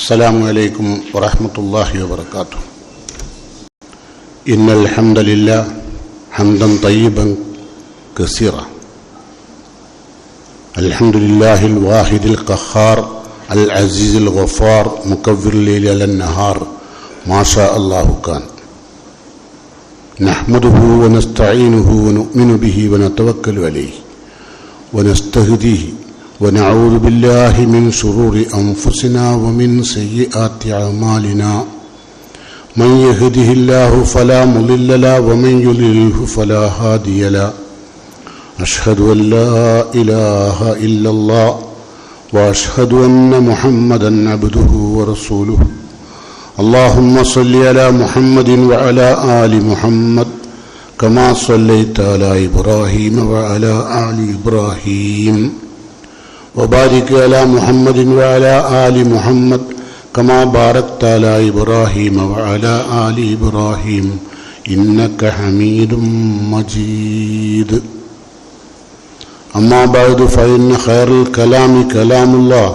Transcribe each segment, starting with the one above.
السلام عليكم ورحمة الله وبركاته. إن الحمد لله حمدا طيبا كثيرا. الحمد لله الواحد القهار العزيز الغفار مكور الليل على النهار ما شاء الله كان. نحمده ونستعينه ونؤمن به ونتوكل عليه ونستهديه ونعوذ بالله من شرور أنفسنا ومن سيئات أعمالنا. من يهده الله فلا مضل له ومن يضلله فلا هادي له. أشهد أن لا إله إلا الله وأشهد أن محمدا عبده ورسوله. اللهم صل على محمد وعلى آل محمد كما صليت على إبراهيم وعلى آل إبراهيم وبارك على محمد وعلى آل محمد كما باركت على إبراهيم وعلى آل إبراهيم إنك حميد مجيد. أما بعد فإن خير الكلام كلام الله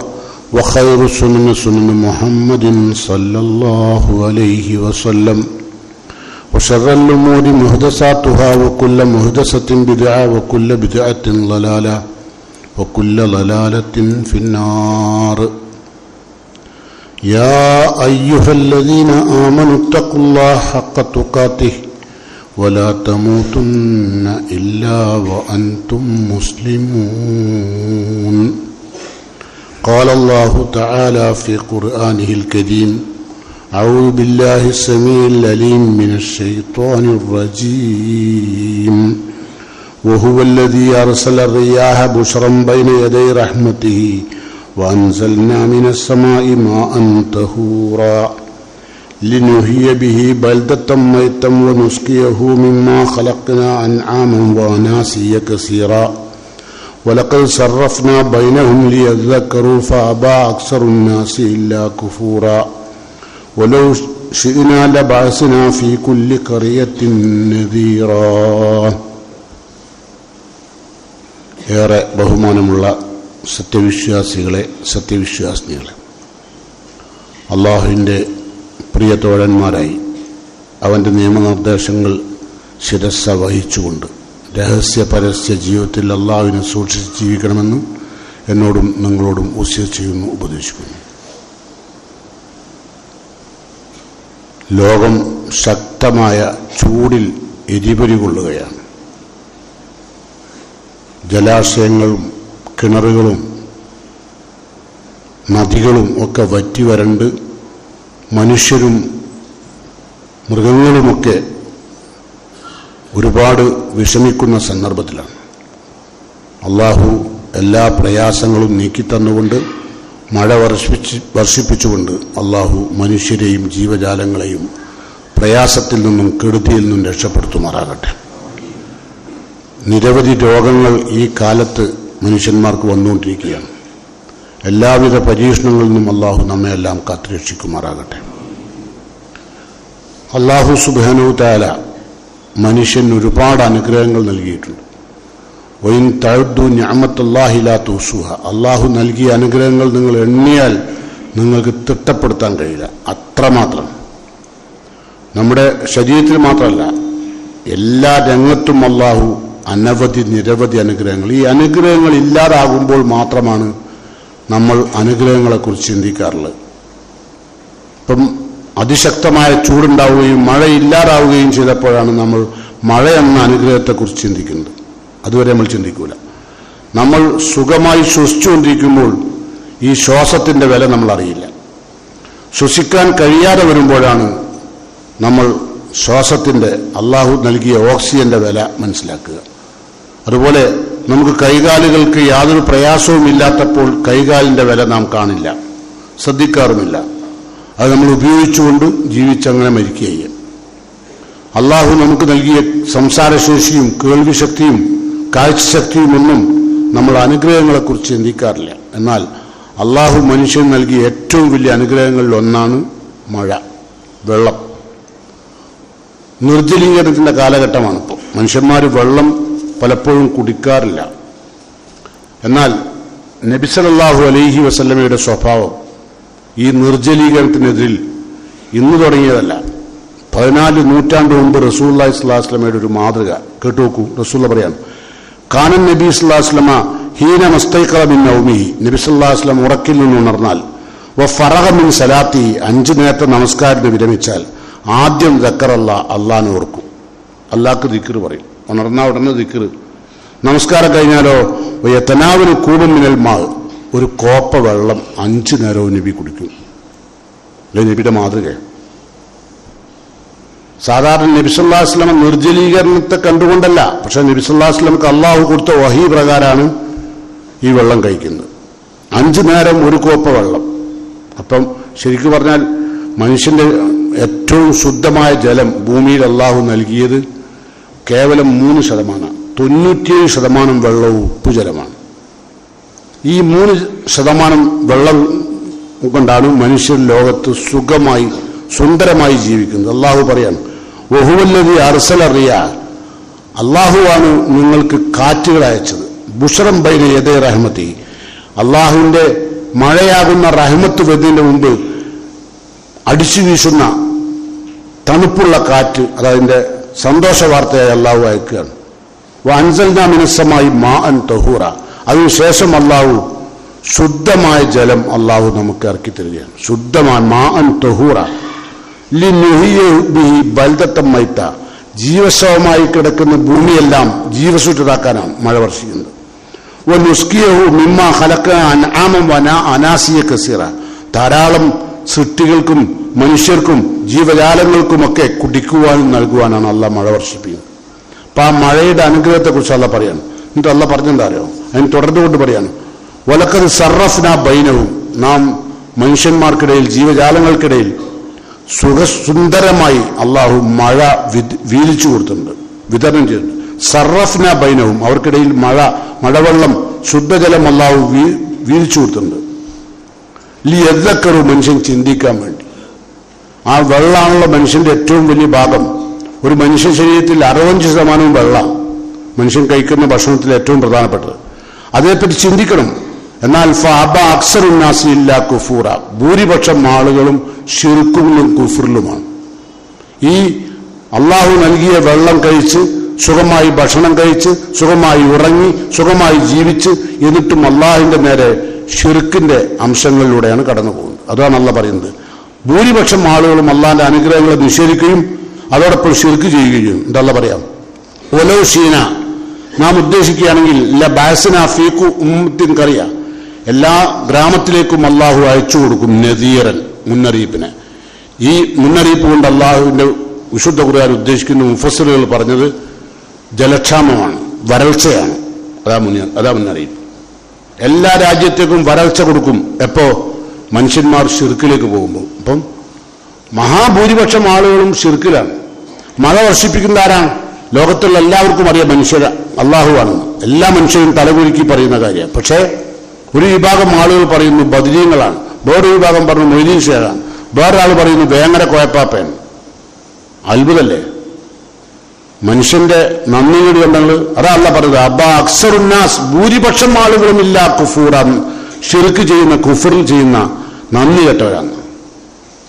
وخير السنن سنن محمد صلى الله عليه وسلم وشر الأمور محدثاتها وكل محدثة بدعة وكل بدعة ضلالة وكل ضلالة في النار. يا أيها الذين آمنوا اتقوا الله حق تقاته ولا تموتن إلا وأنتم مسلمون. قال الله تعالى في قرآنه الكريم: أعوذ بالله السميع العليم من الشيطان الرجيم. وهو الذي أرسل الرياح بشرا بين يدي رحمته وأنزلنا من السماء ماء طهورا لنحيي به بلدة ميتا ونسقيه مما خلقنا أنعاما وأناسيا كثيرا ولقد صرفنا بينهم ليذكروا فأبى أكثر الناس إلا كفورا ولو شئنا لبعثنا في كل قرية نذيرا. ഏറെ ബഹുമാനമുള്ള സത്യവിശ്വാസികളെ, സത്യവിശ്വാസിനികളെ, അള്ളാഹുവിൻ്റെ പ്രിയ തോഴന്മാരായി അവൻ്റെ നിയമനിർദ്ദേശങ്ങൾ ശിരസ്സ വഹിച്ചുകൊണ്ട് രഹസ്യ പരസ്യ ജീവിതത്തിൽ അള്ളാഹുവിനെ സൂക്ഷിച്ച് ജീവിക്കണമെന്ന് എന്നോടും നിങ്ങളോടും വസിയത്ത് ചെയ്യുന്നു, ഉപദേശിക്കുന്നു. ലോകം ശക്തമായ ചൂടിൽ എരിപൊരി കൊള്ളുകയാണ്. ജലാശയങ്ങളും കിണറുകളും നദികളും ഒക്കെ വറ്റി വരണ്ട് മനുഷ്യരും മൃഗങ്ങളുമൊക്കെ ഒരുപാട് വിഷമിക്കുന്ന സന്ദർഭത്തിലാണ്. അള്ളാഹു എല്ലാ പ്രയാസങ്ങളും നീക്കിത്തന്നുകൊണ്ട് മഴ വർഷിപ്പിച്ചുകൊണ്ട് അള്ളാഹു മനുഷ്യരെയും ജീവജാലങ്ങളെയും പ്രയാസത്തിൽ നിന്നും കെടുതിയിൽ നിന്നും രക്ഷപ്പെടുത്തുമാറാകട്ടെ. നിരവധി രോഗങ്ങൾ ഈ കാലത്ത് മനുഷ്യന്മാർക്ക് വന്നുകൊണ്ടിരിക്കുകയാണ്. എല്ലാവിധ പരീക്ഷണങ്ങളിൽ നിന്നും അള്ളാഹു നമ്മെല്ലാം കാത്തുരക്ഷിക്കുമാറാകട്ടെ. അള്ളാഹു സുബ്ഹാനഹു തആല മനുഷ്യന് ഒരുപാട് അനുഗ്രഹങ്ങൾ നൽകിയിട്ടുണ്ട്. വഇൻ തഅദ്ദു നിഅമത്തല്ലാഹി ലാ തുഹ്സുഹ. അള്ളാഹു നൽകിയ അനുഗ്രഹങ്ങൾ നിങ്ങൾ എണ്ണിയാൽ നിങ്ങൾക്ക് തിട്ടപ്പെടുത്താൻ കഴിയില്ല. അത്രമാത്രം. നമ്മുടെ ശരീരത്തിൽ മാത്രമല്ല, എല്ലാ രംഗത്തും അള്ളാഹു അനവധി നിരവധി അനുഗ്രഹങ്ങൾ. ഈ അനുഗ്രഹങ്ങൾ ഇല്ലാതാകുമ്പോൾ മാത്രമാണ് നമ്മൾ അനുഗ്രഹങ്ങളെക്കുറിച്ച് ചിന്തിക്കാറുള്ളത്. ഇപ്പം അതിശക്തമായ ചൂടുണ്ടാവുകയും മഴ ഇല്ലാതാവുകയും ചെയ്തപ്പോഴാണ് നമ്മൾ മഴ എന്ന അനുഗ്രഹത്തെക്കുറിച്ച് ചിന്തിക്കുന്നത്. അതുവരെ നമ്മൾ ചിന്തിക്കൂല. നമ്മൾ സുഖമായി ശ്വസിച്ചുകൊണ്ടിരിക്കുമ്പോൾ ഈ ശ്വാസത്തിൻ്റെ വില നമ്മൾ അറിയില്ല. ശ്വസിക്കാൻ കഴിയാതെ വരുമ്പോഴാണ് നമ്മൾ ശ്വാസത്തിൻ്റെ, അള്ളാഹു നൽകിയ ഓക്സിജന്റെ വില മനസ്സിലാക്കുക. അതുപോലെ നമുക്ക് കൈകാലുകൾക്ക് യാതൊരു പ്രയാസവും ഇല്ലാത്തപ്പോൾ കൈകാലിൻ്റെ വില നാം കാണില്ല, ശ്രദ്ധിക്കാറുമില്ല. അത് നമ്മൾ ഉപയോഗിച്ചുകൊണ്ട് ജീവിച്ചങ്ങനെ മരിക്കുകയും. അള്ളാഹു നമുക്ക് നൽകിയ സംസാരശേഷിയും കേൾവിശക്തിയും കാഴ്ചശക്തിയും ഒന്നും നമ്മൾ അനുഗ്രഹങ്ങളെക്കുറിച്ച് ചിന്തിക്കാറില്ല. എന്നാൽ അള്ളാഹു മനുഷ്യന് നൽകിയ ഏറ്റവും വലിയ അനുഗ്രഹങ്ങളിൽ ഒന്നാണ് മഴ, വെള്ളം. നിർജ്ജലീകരണത്തിൻ്റെ കാലഘട്ടമാണിപ്പോൾ. മനുഷ്യന്മാർ വെള്ളം പലപ്പോഴും കുടിക്കാറില്ല. എന്നാൽ നബി സല്ലല്ലാഹു അലൈഹി വസല്ലമയുടെ സ്വഭാവം ഈ നിർജ്ജലീകരണത്തിനെതിരിൽ ഇന്ന് തുടങ്ങിയതല്ല. 14 നൂറ്റാണ്ട് മുമ്പ് റസൂലുള്ളാഹി സ്വല്ലല്ലാഹു അലൈഹി വസല്ലമയുടെ ഒരു മാതൃക കേട്ടു നോക്കൂ. റസൂലുള്ള പറയാണ്, കാനൻ നബി സല്ലല്ലാഹു അലൈഹി വസല്ലമ ഹീന മസ്തൈഖറ മിൻ നൗമിഹി, നബി സല്ലല്ലാഹു അലൈഹി വസല്ലം ഉറക്കിൽ നിന്ന് ഉണർന്നാൽ, വഫറഗ മിൻ സലാത്തി, 5 നേരത്തെ നമസ്കാരത്തിന് വിരമിച്ചാൽ, ആദ്യം ദക്കറല്ലാ, അള്ളാഹിനെ ഓർക്കും. അള്ളാഹ്ക്ക് ദിക്ർ പറയും. ഉണർന്നാൽ ഉടനെ ദിക്ർ. നമസ്കാരം കഴിഞ്ഞാലോ യതനാവലു കൂബൻ മിനൽ മാ, ഒരു കോപ്പ വെള്ളം 5 നേരവും നബി കുടിക്കും. അല്ലെ നബിയുടെ മാതൃക. സാധാരണ നബി സല്ലല്ലാഹു അലൈഹി വസല്ലം നിർജ്ജലീകരണത്തെ കണ്ടുകൊണ്ടല്ല, പക്ഷെ നബി സല്ലല്ലാഹു അലൈഹി വസല്ലമക്ക് അള്ളാഹു കൊടുത്ത വഹി പ്രകാരമാണ് ഈ വെള്ളം കഴിക്കുന്നത്. 5 നേരം ഒരു കോപ്പ വെള്ളം. അപ്പം ശരിക്കും പറഞ്ഞാൽ മനുഷ്യന്റെ ഏറ്റവും ശുദ്ധമായ ജലം ഭൂമിയിൽ അള്ളാഹു നൽകിയത് കേവലം 3%. 97% വെള്ളവും ഉപ്പുജലമാണ്. ഈ 3% വെള്ളം കൊണ്ടാണ് മനുഷ്യൻ ലോകത്ത് സുഖമായി സുന്ദരമായി ജീവിക്കുന്നത്. അള്ളാഹു പറയാണ്, വഹുവല്ലദീ അർസല റിയാഹ, അള്ളാഹുവാണ് നിങ്ങൾക്ക് കാറ്റുകൾ അയച്ചത്. ബുശ്റൻ ബൈന യദൈ റഹ്മത്തി, അള്ളാഹുവിന്റെ മഴയാകുന്ന റഹ്മത്ത് വരുന്നതിന് മുമ്പ് അടിച്ചു വീശുന്ന തണുപ്പുള്ള കാറ്റ്, അതതിന്റെ സന്തോഷ വാർത്തയായി അള്ളാഹു അയക്കുകയാണ്. വഅൻസൽനാ മിനസ്സമായി മാഅൻ തഹൂറ, അതിനുശേഷം അള്ളാഹു ശുദ്ധമായ ജലം അള്ളാഹു നമുക്ക് ഇറക്കി തരികയാണ്. ശുദ്ധമായ മാഅൻ തഹൂറ ലിനുഹിയ ബിഹി ബൽദത്തൻ മൈത, ജീവശവമായി കിടക്കുന്ന ഭൂമിയെല്ലാം ജീവസുറ്റതാക്കാനാണ് മഴ വർഷിക്കുന്നത്. വനുസ്കിയഹു മിമ്മാ ഖലഖന അൻആമൻ വഅനാസിയ കസീറ, ധാരാളം സൃഷ്ടികൾക്കും മനുഷ്യർക്കും ജീവജാലങ്ങൾക്കുമൊക്കെ കുടിക്കുവാനും നൽകുവാനാണ് അള്ളാഹ് മഴ വർഷിപ്പിക്കുന്നത്. അപ്പൊ ആ മഴയുടെ അനുഗ്രഹത്തെക്കുറിച്ച് അള്ളാഹ് പറയാണ്. എന്നിട്ട് അള്ളാഹ് പറഞ്ഞെന്താ അറിയോ? അതിന് തുടർന്നുകൊണ്ട് പറയാണ്, വലഖദ് സറഫ്നാ ബൈനഹും, നാം മനുഷ്യന്മാർക്കിടയിൽ ജീവജാലങ്ങൾക്കിടയിൽ സുഖസുന്ദരമായി അള്ളാഹു മഴ വീതിച്ചു കൊടുത്തിട്ടുണ്ട്, വിതരണം ചെയ്തിട്ടുണ്ട്. സറഫ്നാ ബൈനഹും, അവർക്കിടയിൽ മഴവെള്ളം ശുദ്ധജലം അള്ളാഹു വീതിച്ചു കൊടുത്തിട്ടുണ്ട്. ലിയദ്ദക്കറു, മനുഷ്യൻ ചിന്തിക്കാൻ വേണ്ടി. ആ വെള്ളമാണല്ലോ മനുഷ്യന്റെ ഏറ്റവും വലിയ ഭാഗം. ഒരു മനുഷ്യ ശരീരത്തിൽ 65% വെള്ളം, മനുഷ്യൻ കഴിക്കുന്ന ഭക്ഷണത്തിൽ ഏറ്റവും പ്രധാനപ്പെട്ടത്. അതേപ്പറ്റി ചിന്തിക്കണം. എന്നാൽ ഫഅബ അക്സറുന്നാസി ഇല്ലാ കുഫൂറ, ഭൂരിപക്ഷം ആളുകളും ശിർക്കിലും കുഫറിലുമാണ്. ഈ അള്ളാഹു നൽകിയ വെള്ളം കഴിച്ച് സുഖമായി ഭക്ഷണം കഴിച്ച് സുഖമായി ഉറങ്ങി സുഖമായി ജീവിച്ച് എന്നിട്ടും അള്ളാഹുവിന്റെ നേരെ ഷിർക്കിന്റെ അംശങ്ങളിലൂടെയാണ് കടന്നു പോകുന്നത്. അതാണ് അള്ളാഹ് പറയുന്നത്, ഭൂരിപക്ഷം ആളുകളും അള്ളാഹിന്റെ അനുഗ്രഹങ്ങളെ നിഷേധിക്കുകയും അതോടൊപ്പം ഷിർക്ക് ചെയ്യുകയും ചെയ്യും. എന്താ അള്ളാഹ് പറയാം, ഒലോ ഷീന, നാം ഉദ്ദേശിക്കുകയാണെങ്കിൽ ലബഅസ്നാ ഫീ ഉമ്മത്തിൻ ഖറിയ, എല്ലാ ഗ്രാമത്തിലേക്കും അള്ളാഹു അയച്ചു കൊടുക്കും നദീറൻ, മുന്നറിയിപ്പിനെ. ഈ മുന്നറിയിപ്പ് കൊണ്ട് അള്ളാഹുവിന്റെ വിശുദ്ധ ഖുർആൻ ഉദ്ദേശിക്കുന്ന മുഫസ്സിറുകൾ പറഞ്ഞത് ജലക്ഷാമമാണ്, വരൾച്ചയാണ്. അതാ മുന്നറിയിപ്പ്. എല്ലാ രാജ്യത്തേക്കും വരൾച്ച കൊടുക്കും. എപ്പോ? മനുഷ്യന്മാർ ഷിർക്കിലേക്ക് പോകുമ്പോൾ. അപ്പം മഹാഭൂരിപക്ഷം ആളുകളും ഷിർക്കിലാണ്. മഴ വർഷിപ്പിക്കുന്ന ആരാണ്? ലോകത്തുള്ള എല്ലാവർക്കും അറിയാം മനുഷ്യർ അള്ളാഹുവാണെന്ന്. എല്ലാ മനുഷ്യരും തലകുലുക്കി പറയുന്ന കാര്യമാണ്. പക്ഷേ ഒരു വിഭാഗം ആളുകൾ പറയുന്നു ബദരീങ്ങളാണ്, വേറൊരു വിഭാഗം പറഞ്ഞു മൊയ്തീൻ ഷേഖാണ്, വേറൊരാൾ പറയുന്നു വേങ്ങര കോയപ്പാപ്പയാണ്. അത്ഭുതല്ലേ മനുഷ്യന്റെ നന്ദിയോട് കണ്ടങ്ങൾ. അതാ അള്ളാഹ് പറഞ്ഞത്, അബ്ബാ അക്സറുന്നാസ്, ഭൂരിപക്ഷം ആളുകളും ഇല്ല കുഫൂറ, ഷിർക്ക് ചെയ്യുന്ന കുഫർ ചെയ്യുന്ന നന്ദി കെട്ടവരാണ്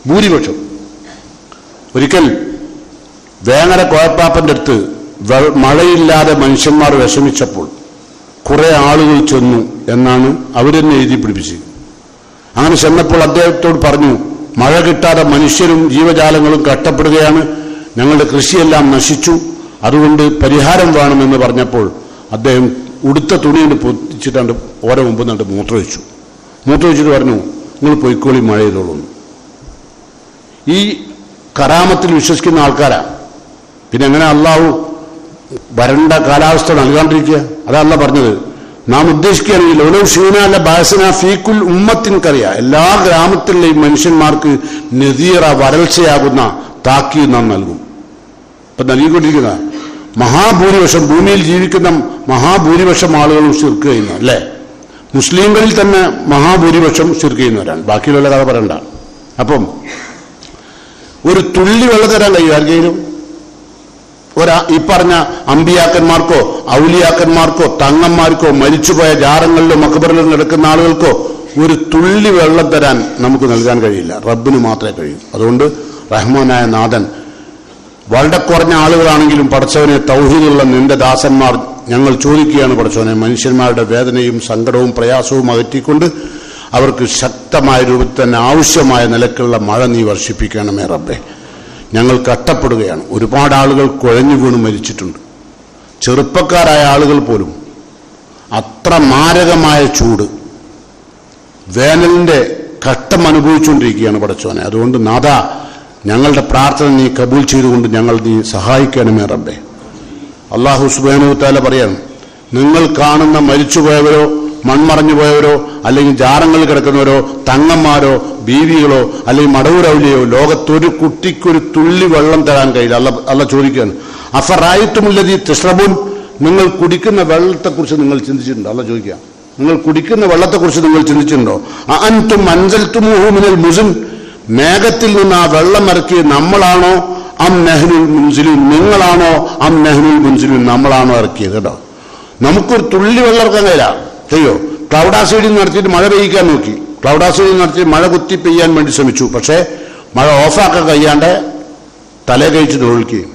ഭൂരിപക്ഷം. ഒരിക്കൽ വേങ്ങര കോയപ്പാപ്പന്റെ അടുത്ത് മഴയില്ലാതെ മനുഷ്യന്മാർ വിഷമിച്ചപ്പോൾ കുറെ ആളുകൾ ചെന്നു എന്നാണ് അവരെന്നെ എഴുതി പിടിപ്പിച്ചത്. അങ്ങനെ ചെന്നപ്പോൾ അദ്ദേഹത്തോട് പറഞ്ഞു, മഴ കിട്ടാതെ മനുഷ്യരും ജീവജാലങ്ങളും കഷ്ടപ്പെടുകയാണ്, ഞങ്ങളുടെ കൃഷിയെല്ലാം നശിച്ചു, അതുകൊണ്ട് പരിഹാരം വേണമെന്ന് പറഞ്ഞപ്പോൾ അദ്ദേഹം ഉടുത്ത തുണിയിൽ പൊത്തിച്ചിട്ടാണ്ട് ഓരോ മുമ്പ് നട്ട് മൂത്രമൊഴിച്ചിട്ട് പറഞ്ഞു, നിങ്ങൾ പൊയ്ക്കോളി, മഴ ചെയ്തോളൂ. ഈ കറാമത്തിൽ വിശ്വസിക്കുന്ന ആൾക്കാരാ. പിന്നെ എങ്ങനെ അള്ളാഹു വരണ്ട കാലാവസ്ഥ നൽകാണ്ടിരിക്കുക? അതാ അള്ളാഹ് പറഞ്ഞത്, നാം ഉദ്ദേശിക്കുകയാണെങ്കിൽ ഓരോ ഷീനാല ബാസന ഫീക്കുൽ ഉമ്മത്തിൻ കറിയ, എല്ലാ ഗ്രാമത്തിലെയും മനുഷ്യന്മാർക്ക് നദീറ, വരൾച്ചയാകുന്ന താക്കീത് നാം നൽകും. ഇപ്പൊ നൽകിക്കൊണ്ടിരിക്കുന്ന മഹാഭൂരിപക്ഷം, ഭൂമിയിൽ ജീവിക്കുന്ന മഹാഭൂരിപക്ഷം ആളുകളും ശിർക്ക് ചെയ്യുന്ന, അല്ലേ? മുസ്ലിങ്ങളിൽ തന്നെ മഹാഭൂരിപക്ഷം ശിർക്ക് ചെയ്യുന്നവരാണ്. ബാക്കിയുള്ള കഥ പറയണ്ട. അപ്പം ഒരു തുള്ളി വെള്ളം തരാൻ കഴിയും ആർക്കെങ്കിലും? ഈ പറഞ്ഞ അമ്പിയാക്കന്മാർക്കോ ഔലിയാക്കന്മാർക്കോ തങ്ങന്മാർക്കോ മരിച്ചുപോയ ജാറങ്ങളിലോ മക്ബറിലും നടക്കുന്ന ആളുകൾക്കോ ഒരു തുള്ളി വെള്ളം തരാൻ നമുക്ക് നൽകാൻ കഴിയില്ല, റബ്ബിന് മാത്രമേ കഴിയൂ. അതുകൊണ്ട് റഹ്മാനായ നാഥൻ വളരെ കുറഞ്ഞ ആളുകളാണെങ്കിലും പടച്ചവനെ തൗഹീദുള്ള നിന്റെ ദാസന്മാർ ഞങ്ങൾ ചോദിക്കുകയാണ് പടച്ചവനെ, മനുഷ്യന്മാരുടെ വേദനയും സങ്കടവും പ്രയാസവും അകറ്റിക്കൊണ്ട് അവർക്ക് ശക്തമായ രൂപത്തിൽ തന്നെ ആവശ്യമായ നിലക്കുള്ള മഴ നീ വർഷിപ്പിക്കണമേ റബ്ബേ. ഞങ്ങൾ കഷ്ടപ്പെടുകയാണ്. ഒരുപാട് ആളുകൾ കുഴഞ്ഞു വീണ് മരിച്ചിട്ടുണ്ട്, ചെറുപ്പക്കാരായ ആളുകൾ പോലും. അത്ര മാരകമായ ചൂട്, വേനലിൻ്റെ കഷ്ടം അനുഭവിച്ചുകൊണ്ടിരിക്കുകയാണ് പടച്ചവനെ. അതുകൊണ്ട് നാഥ, ഞങ്ങളുടെ പ്രാർത്ഥന നീ കബൂൽ ചെയ്തുകൊണ്ട് ഞങ്ങൾ നീ സഹായിക്കണമേ റബ്ബേ. അല്ലാഹു സുബ്ഹാനഹു വ തആല പറയാണ്, നിങ്ങൾ കാണുന്ന മരിച്ചുപോയവരോ മൺമറഞ്ഞു പോയവരോ അല്ലെങ്കിൽ ജാറങ്ങളിൽ കിടക്കുന്നവരോ തങ്ങന്മാരോ ബീവികളോ അല്ലെങ്കിൽ മടവൂരൗലിയോ ലോകത്തൊരു കുട്ടിക്കൊരു തുള്ളി വെള്ളം തരാൻ കഴിയില്ല. അല്ല ചോദിക്കുകയാണ്, അഫറഅയ്തുമുല്ലദീ തശ്റബൂൻ, നിങ്ങൾ കുടിക്കുന്ന വെള്ളത്തെക്കുറിച്ച് നിങ്ങൾ ചിന്തിച്ചിട്ടുണ്ടോ? അല്ല ചോദിക്കുക, നിങ്ങൾ കുടിക്കുന്ന വെള്ളത്തെക്കുറിച്ച് നിങ്ങൾ ചിന്തിച്ചിട്ടുണ്ടോ? അഅൻതും അൻസൽതുമൂഹു മിനൽ മുസ്ൻ, മേഘത്തിൽ നിന്ന് ആ വെള്ളം ഇറക്കിയത് നമ്മളാണോ അം നഹ്നുൽ മുൻസിലൂൻ, നിങ്ങളാണോ അം നഹ്നുൽ മുൻസിലൂൻ, നമ്മളാണോ ഇറക്കിയത്? കേട്ടോ, നമുക്കൊരു തുള്ളി വെള്ളം ഇറക്കാൻ കഴിയില്ല. ചെയ്യോ? ക്ലൗഡാസീഡിങ് നടത്തിയിട്ട് മഴ പെയ്യിക്കാൻ നോക്കി, ക്ലൗഡാസീഡിങ് നടത്തി മഴ കുത്തി പെയ്യാൻ വേണ്ടി ശ്രമിച്ചു. പക്ഷേ മഴ ഓഫാക്കാൻ കഴിയാണ്ട് തലേ കഴിച്ച് തൊഴിൽക്കുകയും.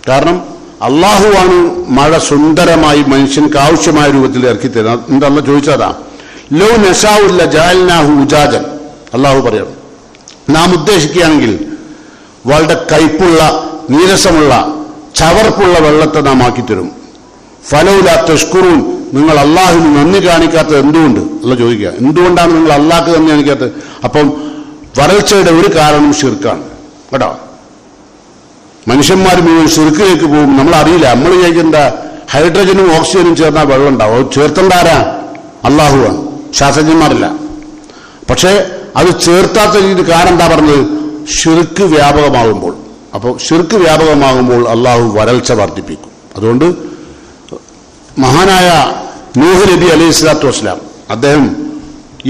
കാരണം അള്ളാഹുവാണ് മഴ സുന്ദരമായി മനുഷ്യർക്ക് ആവശ്യമായ രൂപത്തിൽ ഇറക്കി തരുന്നത്. എന്തല്ല ചോദിച്ചതാ, ലോ നശാഉല്ല ജഅൽനാഹു ഉജാജൻ, അള്ളാഹു പറയും, നാം ഉദ്ദേശിക്കുകയാണെങ്കിൽ വളരെ കയ്പുള്ള നീരസമുള്ള ചവർപ്പുള്ള വെള്ളത്തെ നാം ആക്കിത്തരും. ഫലൗലാ തഷ്കുറൂൻ, നിങ്ങൾ അള്ളാഹുവിന് നന്ദി കാണിക്കാത്തത് എന്തുകൊണ്ട്? അല്ല ചോദിക്കുക, എന്തുകൊണ്ടാണ് നിങ്ങൾ അള്ളാഹ്ക്ക് നന്ദി കാണിക്കാത്തത്? അപ്പം വരൾച്ചയുടെ ഒരു കാരണം ശിർക്കാണ് കേട്ടോ. മനുഷ്യന്മാർ മുഴുവൻ ശിർക്കിലേക്ക് പോകും. നമ്മളറിയില്ല, നമ്മൾ ചോദിക്കേണ്ട ഹൈഡ്രജനും ഓക്സിജനും ചേർന്നാൽ വെള്ളം ഉണ്ടാവും. അത് ചേർത്തേണ്ട ആരാ? അള്ളാഹുവാണ്, ശാസ്ത്രജ്ഞന്മാരല്ല. പക്ഷേ അത് ചേർത്താത്ത രീതി കാരണം എന്താ പറഞ്ഞത്? ശിർക്ക് വ്യാപകമാകുമ്പോൾ. അപ്പോൾ ശിർക്ക് വ്യാപകമാകുമ്പോൾ അള്ളാഹു വരൾച്ച വർദ്ധിപ്പിക്കും. അതുകൊണ്ട് മഹാനായ നൂഹ് നബി അലൈഹി സ്വലാത്തു വസ്സലാം, അദ്ദേഹം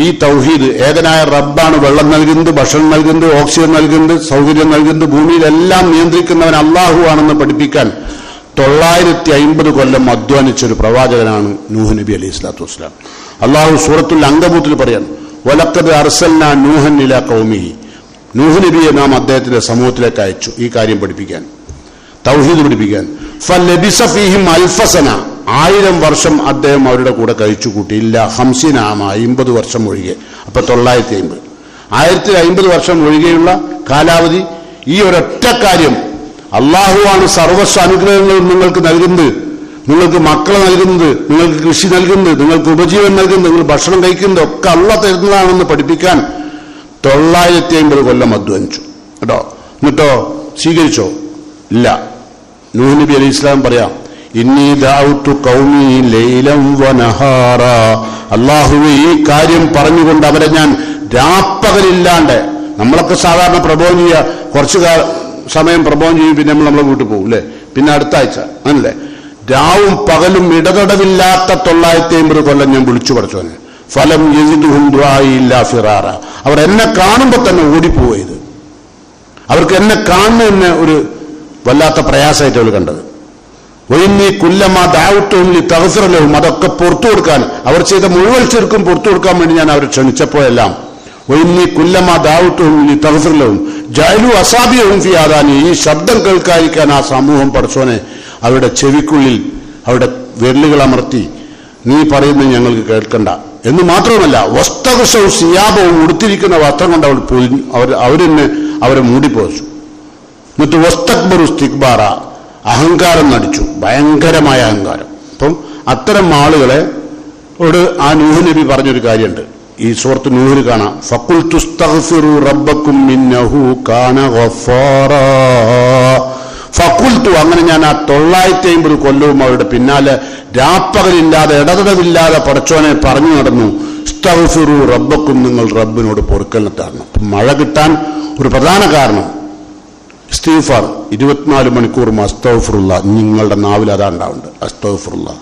ഈ തൗഹീദ്, ഏകനായ റബ്ബാണ് വെള്ളം നൽകുന്നത്, ഭക്ഷണം നൽകുന്നത്, ഓക്സിജൻ നൽകുന്നത്, സൗകര്യം നൽകുന്നത്, ഭൂമിയിലെല്ലാം നിയന്ത്രിക്കുന്നവൻ അള്ളാഹു ആണെന്ന് പഠിപ്പിക്കാൻ 950 കൊല്ലം അധ്വാനിച്ചൊരു പ്രവാചകനാണ് നൂഹ് നബി അലൈഹി സ്വലാത്തു വസ്സലാം. അള്ളാഹു സൂറത്തുൽ അങ്കബൂത്തിൽ പറയാൻ, വലഖദ് അർസൽനാ നൂഹൻ ഇലാ ഖൗമിഹി, നൂഹ് നബിയെ നാം അദ്ദേഹത്തിന്റെ സമൂഹത്തിലേക്ക് അയച്ചു ഈ കാര്യം പഠിപ്പിക്കാൻ, തൗഹീദ് പഠിപ്പിക്കാൻ. ഫലബിസ ഫീഹിം അൽഫസന, 1000 വർഷം അദ്ദേഹം അവരുടെ കൂടെ കഴിച്ചു കൂട്ടി. ഇല്ല 50 ആമ, 50 വർഷം ഒഴികെ. അപ്പൊ 950. 1050 വർഷം ഒഴികെയുള്ള കാലാവധി. ഈ ഒരൊറ്റ കാര്യം, അള്ളാഹുവാണ് സർവസ്വ അനുഗ്രഹങ്ങളും നിങ്ങൾക്ക് നൽകുന്നത്, നിങ്ങൾക്ക് മക്കളെ നൽകുന്നത്, നിങ്ങൾക്ക് കൃഷി നൽകുന്നത്, നിങ്ങൾക്ക് ഉപജീവനം നൽകുന്നത്, നിങ്ങൾ ഭക്ഷണം കഴിക്കുന്നത് ഒക്കെ അള്ളാഹ് തരുന്നതാണെന്ന് പഠിപ്പിക്കാൻ 950 കൊല്ലം അധ്വാനിച്ചു കേട്ടോ. എന്നിട്ടോ സ്വീകരിച്ചോ? ഇല്ല. നൂഹ് നബി അലൈഹി ഇസ്ലാം പറയാം, ഇന്നി ദഅഉതു ഖൗമി ലൈലൻ വനഹാറ, അല്ലാഹുവേ ഈ കാര്യം പറഞ്ഞുകൊണ്ട് അവരെ ഞാൻ രാപ്പകലില്ലാണ്ട്, നമ്മളൊക്കെ സാധാരണ പ്രബോധനം ചെയ്യുക, കുറച്ച് സമയം പ്രബോധനം ചെയ്യും, പിന്നെ നമ്മളെ വീട്ടിൽ പോകും അല്ലേ, പിന്നെ അടുത്ത ആഴ്ച അല്ലേ. രാവും പകലും ഇടതടവില്ലാത്ത 950 കൊല്ലം ഞാൻ വിളിച്ചു പഠിച്ചോനെ. ഫലം യസിദുഹും ദുആഇ ഇല്ലാ ഫിറാറ, അവർ എന്നെ കാണുമ്പോൾ തന്നെ ഓടിപ്പോയത്. അവർക്ക് എന്നെ കാണുന്നതിന് ഒരു വല്ലാത്ത പ്രയാസമായിട്ട് അവർ കണ്ടത്. വഇന്നി കുല്ലമാ ദഅഉതുഹും ലിതഗ്ഫിറ ലഹും, അതൊക്കെ പുറത്തു കൊടുക്കാൻ, അവർ ചെയ്ത മുഴുവൻ ശിർക്കും പുറത്തു കൊടുക്കാൻ വേണ്ടി ഞാൻ അവരെ ക്ഷണിച്ചപ്പോഴെല്ലാം, വഇന്നി കുല്ലമാ ദഅഉതുഹും ലിതഗ്ഫിറ ലഹും ജഅലു അസാബിയഹും ഫീ ആദാനി, ഈ ശബ്ദം കേൾക്കാതിരിക്കാൻ ആ സമൂഹം പഠിച്ചോനെ അവരുടെ ചെവിക്കുള്ളിൽ അവരുടെ വിരലുകൾ അമർത്തി, നീ പറയുന്നത് ഞങ്ങൾക്ക് കേൾക്കണ്ട എന്ന് മാത്രമല്ല, വസ്തഗ്ശൗ സിയാബവും, ഉടുത്തിരിക്കുന്ന വസ്ത്രം കൊണ്ട് അവരെ മൂടിപ്പോച്ചു. എന്നിട്ട് വസ്തക്ബറു ഇസ്തിക്ബാറ, അഹങ്കാരം നടിച്ചു, ഭയങ്കരമായ അഹങ്കാരം. അപ്പം അത്തരം ആളുകളെ ആ നൂഹ് നബി പറഞ്ഞൊരു കാര്യമുണ്ട്, ഈ സൂറത്ത് നൂഹിൽ കാണാം. ഫഖുൽതു ഇസ്തഗ്ഫിറു റബ്ബക്കും ഇന്നഹു കാന ഗഫാറാ, ഫഖുൽതു, അങ്ങനെ ഞാൻ ആ 950 കൊല്ലവും അവരുടെ പിന്നാലെ രാപ്പകലില്ലാതെ ഇടതടവില്ലാതെ പടച്ചോനെ പറഞ്ഞു നടന്നു. ഇസ്തഗ്ഫിറു റബ്ബക്കും, നിങ്ങൾ റബ്ബിനോട് പൊറുക്കലിനെ തരണം. മഴ കിട്ടാൻ ഒരു പ്രധാന കാരണം ഇസ്തിഗ്ഫാർ, 24 മണിക്കൂറും അസ്തഗ്ഫിറുല്ലാ, നിങ്ങളുടെ നാവിൽ അതാ ഉണ്ടാവുന്നുണ്ട്. അസ്തഗ്ഫിറുല്ലാ,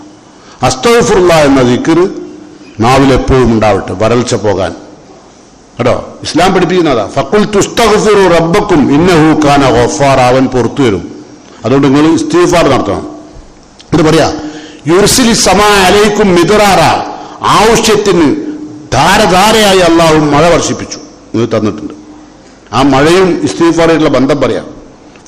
അസ്തഗ്ഫിറുല്ലാ എന്ന ദിക്ർ നാവിലെപ്പോഴും ഉണ്ടാവട്ടെ, വരൾച്ച പോകാൻ കേട്ടോ. ഇസ്ലാം പഠിപ്പിക്കുന്നതാ. ഫഖുൽതു ഇസ്തഗ്ഫിറു റബ്ബക്കും ഇന്നഹു കാന ഗഫാറ, അവൻ പുറത്തു വരും. അതുകൊണ്ട് നിങ്ങൾ ഇസ്തിഗ്ഫാർ നടത്തണം. ഇത് പറയാ, യുർസിലി സമാ അലൈക്കും മിദ്റാറ, ആവശ്യത്തിന് ധാരധാരയായി അള്ളാഹു മഴ വർഷിപ്പിച്ചു തന്നിട്ടുണ്ട്. ആ മഴയും ഇസ്തിഗ്ഫാറുമായിട്ടുള്ള ബന്ധം പറയാം.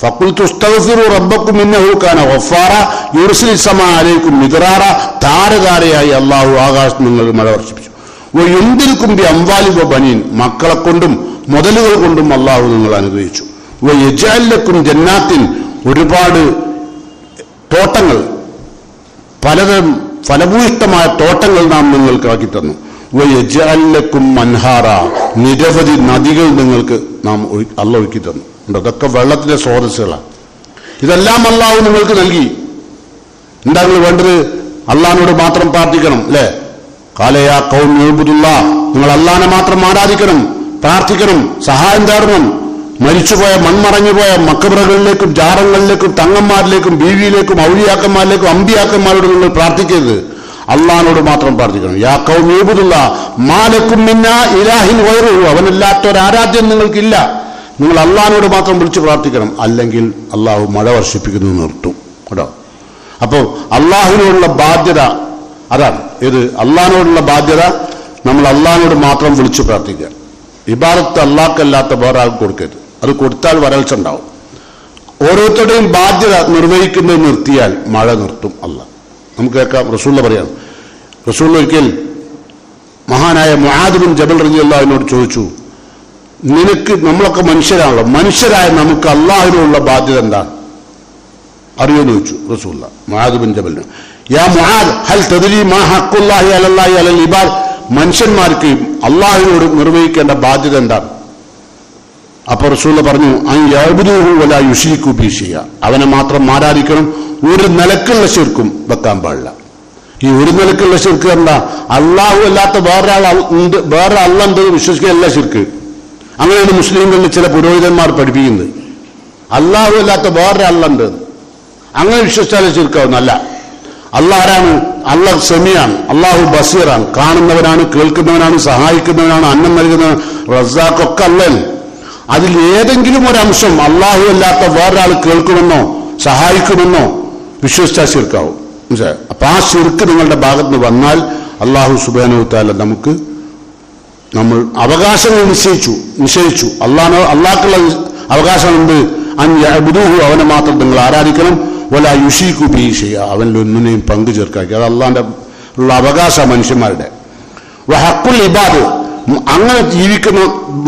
ഫഖുൽതു ഇസ്തഗ്ഫിറൂ റബ്ബക്കും ഇന്നഹു കാന ഗഫാറ യുർസിലു സമാ അലൈക്കും മിദ്റാറ. ധാരധാരയായി അള്ളാഹു ആകാശത്ത് നിങ്ങൾക്ക് മഴ വർഷിപ്പിച്ചു. വയുംദിൽകും ബി അംവാലി വബനീൻ, മക്കളെ കൊണ്ടും മുതലുകൾ കൊണ്ടും അള്ളാഹു നിങ്ങൾ അനുഗ്രഹിച്ചു. വയജ്അൽ ലക്കും ജന്നാത്തിൻ, ഒരുപാട് തോട്ടങ്ങൾ, പലതരം ഫലഭൂയിഷ്ടമായ തോട്ടങ്ങൾ നാം നിങ്ങൾക്ക് ആക്കി തന്നു. വയജ്അൽ ലക്കും അൻഹാറ, നിരവധി നദികൾ നിങ്ങൾക്ക് നാം അള്ളാഹു ഒരുക്കി തന്നു. അതൊക്കെ വെള്ളത്തിന്റെ സ്രോതസ്സുകളാണ്. ഇതെല്ലാം അള്ളാഹു നിങ്ങൾക്ക് നൽകി. എന്താ നിങ്ങൾ വേണ്ടത്? അള്ളാഹിനോട് മാത്രം പ്രാർത്ഥിക്കണം അല്ലേ? ഖാലയാ ഖൗമി ഉബ്ദുല്ലാഹ്, നിങ്ങൾ അള്ളാഹിനെ മാത്രം ആരാധിക്കണം, പ്രാർത്ഥിക്കണം, സഹായം തേടണം. മരിച്ചുപോയ മൺമറഞ്ഞുപോയ മക്കബറകളിലേക്കും ജാറങ്ങളിലേക്കും തങ്ങന്മാരിലേക്കും ബീവിയിലേക്കും ഔലിയാക്കന്മാരിലേക്കും അമ്പിയാക്കന്മാരോട് നിങ്ങൾ പ്രാർത്ഥിക്കരുത്, അള്ളാഹിനോട് മാത്രം പ്രാർത്ഥിക്കണം. യാ ഖൗമി ഉബ്ദുല്ലാഹ് മാ ലക്കും മിന്നാ ഇലാഹിൻ ഗൈറുഹു, അവനല്ലാത്തൊരാരാധ്യം നിങ്ങൾക്കില്ല. നിങ്ങൾ അള്ളാഹിനോട് മാത്രം വിളിച്ച് പ്രാർത്ഥിക്കണം, അല്ലെങ്കിൽ അള്ളാഹു മഴ വർഷിപ്പിക്കുന്നത് നിർത്തും കേട്ടോ. അപ്പോൾ അള്ളാഹുവിനോടുള്ള ബാധ്യത അതാണ്. ഇത് അള്ളാഹിനോടുള്ള ബാധ്യത, നമ്മൾ അള്ളാഹിനോട് മാത്രം വിളിച്ച് പ്രാർത്ഥിക്കുക. ഇബാദത്ത് അള്ളാഹ്ക്കല്ലാത്ത വേറെ ആൾക്ക് കൊടുക്കരുത്. അത് കൊടുത്താൽ വരൾച്ച ഉണ്ടാവും. ഓരോരുത്തരുടെയും ബാധ്യത നിർവഹിക്കുന്നത് നിർത്തിയാൽ മഴ നിർത്തും അള്ളാഹ്. നമുക്ക് കേൾക്കാം, റസൂൽ പറയാണ്. റസൂൽ ഒരിക്കൽ മഹാനായ മുആദ് ബിൻ ജബൽ റളിയല്ലാഹുവിനോട് ചോദിച്ചു, നിനക്ക്, നമ്മളൊക്കെ മനുഷ്യരാണല്ലോ, മനുഷ്യരായ നമുക്ക് അള്ളാഹുവിനോടുള്ള ബാധ്യത എന്താണ് അറിയുമെന്ന് ചോദിച്ചു റസൂൽ മുആദ് ബിൻ ജബലിന്. യാ മുആദ് ഹൽ തദ്രി മാ ഹഖ്ഖുല്ലാഹി അലല്ലാഹി അലൽ ഇബാദ്, മനുഷ്യന്മാർക്ക് അള്ളാഹുവിനോട് നിർവഹിക്കേണ്ട ബാധ്യത എന്താണ്? അപ്പോൾ റസൂൽ പറഞ്ഞു, അൻ യഅ്ബുദൂഹു വലാ യുശ്രികൂ ബിഹി ഷൈഅ, അവനെ മാത്രം ആരാധിക്കണം, ഒരു നിലക്കുള്ള ശിർക്കും വെക്കാൻ പാടില്ല. ഈ ഒരു നിലക്കുള്ള ശിർക്ക് എന്താ? അള്ളാഹു അല്ലാത്ത വേറെ അള്ള ഉണ്ടെന്ന് വിശ്വസിക്കുകയല്ല ശിർക്ക്. അങ്ങനെയാണ് മുസ്ലിങ്ങളിൽ ചില പുരോഹിതന്മാർ പഠിപ്പിക്കുന്നത്. അള്ളാഹു അല്ലാത്ത വേറെ അള്ളുണ്ട്, അങ്ങനെ വിശ്വസിച്ചാലേ ശിർക്കാവുന്നല്ല. അള്ളാഹ് ആരാണ്? അള്ളാഹ് സെമിയാണ്, അള്ളാഹു ബസീറാണ്, കാണുന്നവനാണ്, കേൾക്കുന്നവനാണ്, സഹായിക്കുന്നവനാണ്, അന്നം നൽകുന്നവൻ, റസാഖൊക്കെ അള്ളൻ. അതിൽ ഏതെങ്കിലും ഒരംശം അള്ളാഹു അല്ലാത്ത വേറൊരാൾ കേൾക്കുമെന്നോ സഹായിക്കുമെന്നോ വിശ്വസിച്ചാൽ ശിർക്കാവും. മനസ്സിലായോ? അപ്പൊ ആ ശിർക്ക് നിങ്ങളുടെ ഭാഗത്ത് നിന്ന് വന്നാൽ അള്ളാഹു സുബ്ഹാനഹു വ തആല നമ്മൾ അവകാശങ്ങൾ നിശ്ചയിച്ചു. അള്ളാഹ്ക്കുള്ള അവകാശമുണ്ട്. അൻ യഅ്ബുദൂഹു, അവനെ മാത്രം നിങ്ങൾ ആരാധിക്കണം, വലാ യുശ്രികൂ ബിഹി ഷൈഅ, അവനിൽ ഒന്നിനെയും പങ്കു ചേർക്കാക്കി. അത് അള്ളാഹിന്റെ ഉള്ള അവകാശം മനുഷ്യന്മാരുടെ. വഹഖുൽ ഇബാദ്, അങ്ങനെ ജീവിക്കുന്ന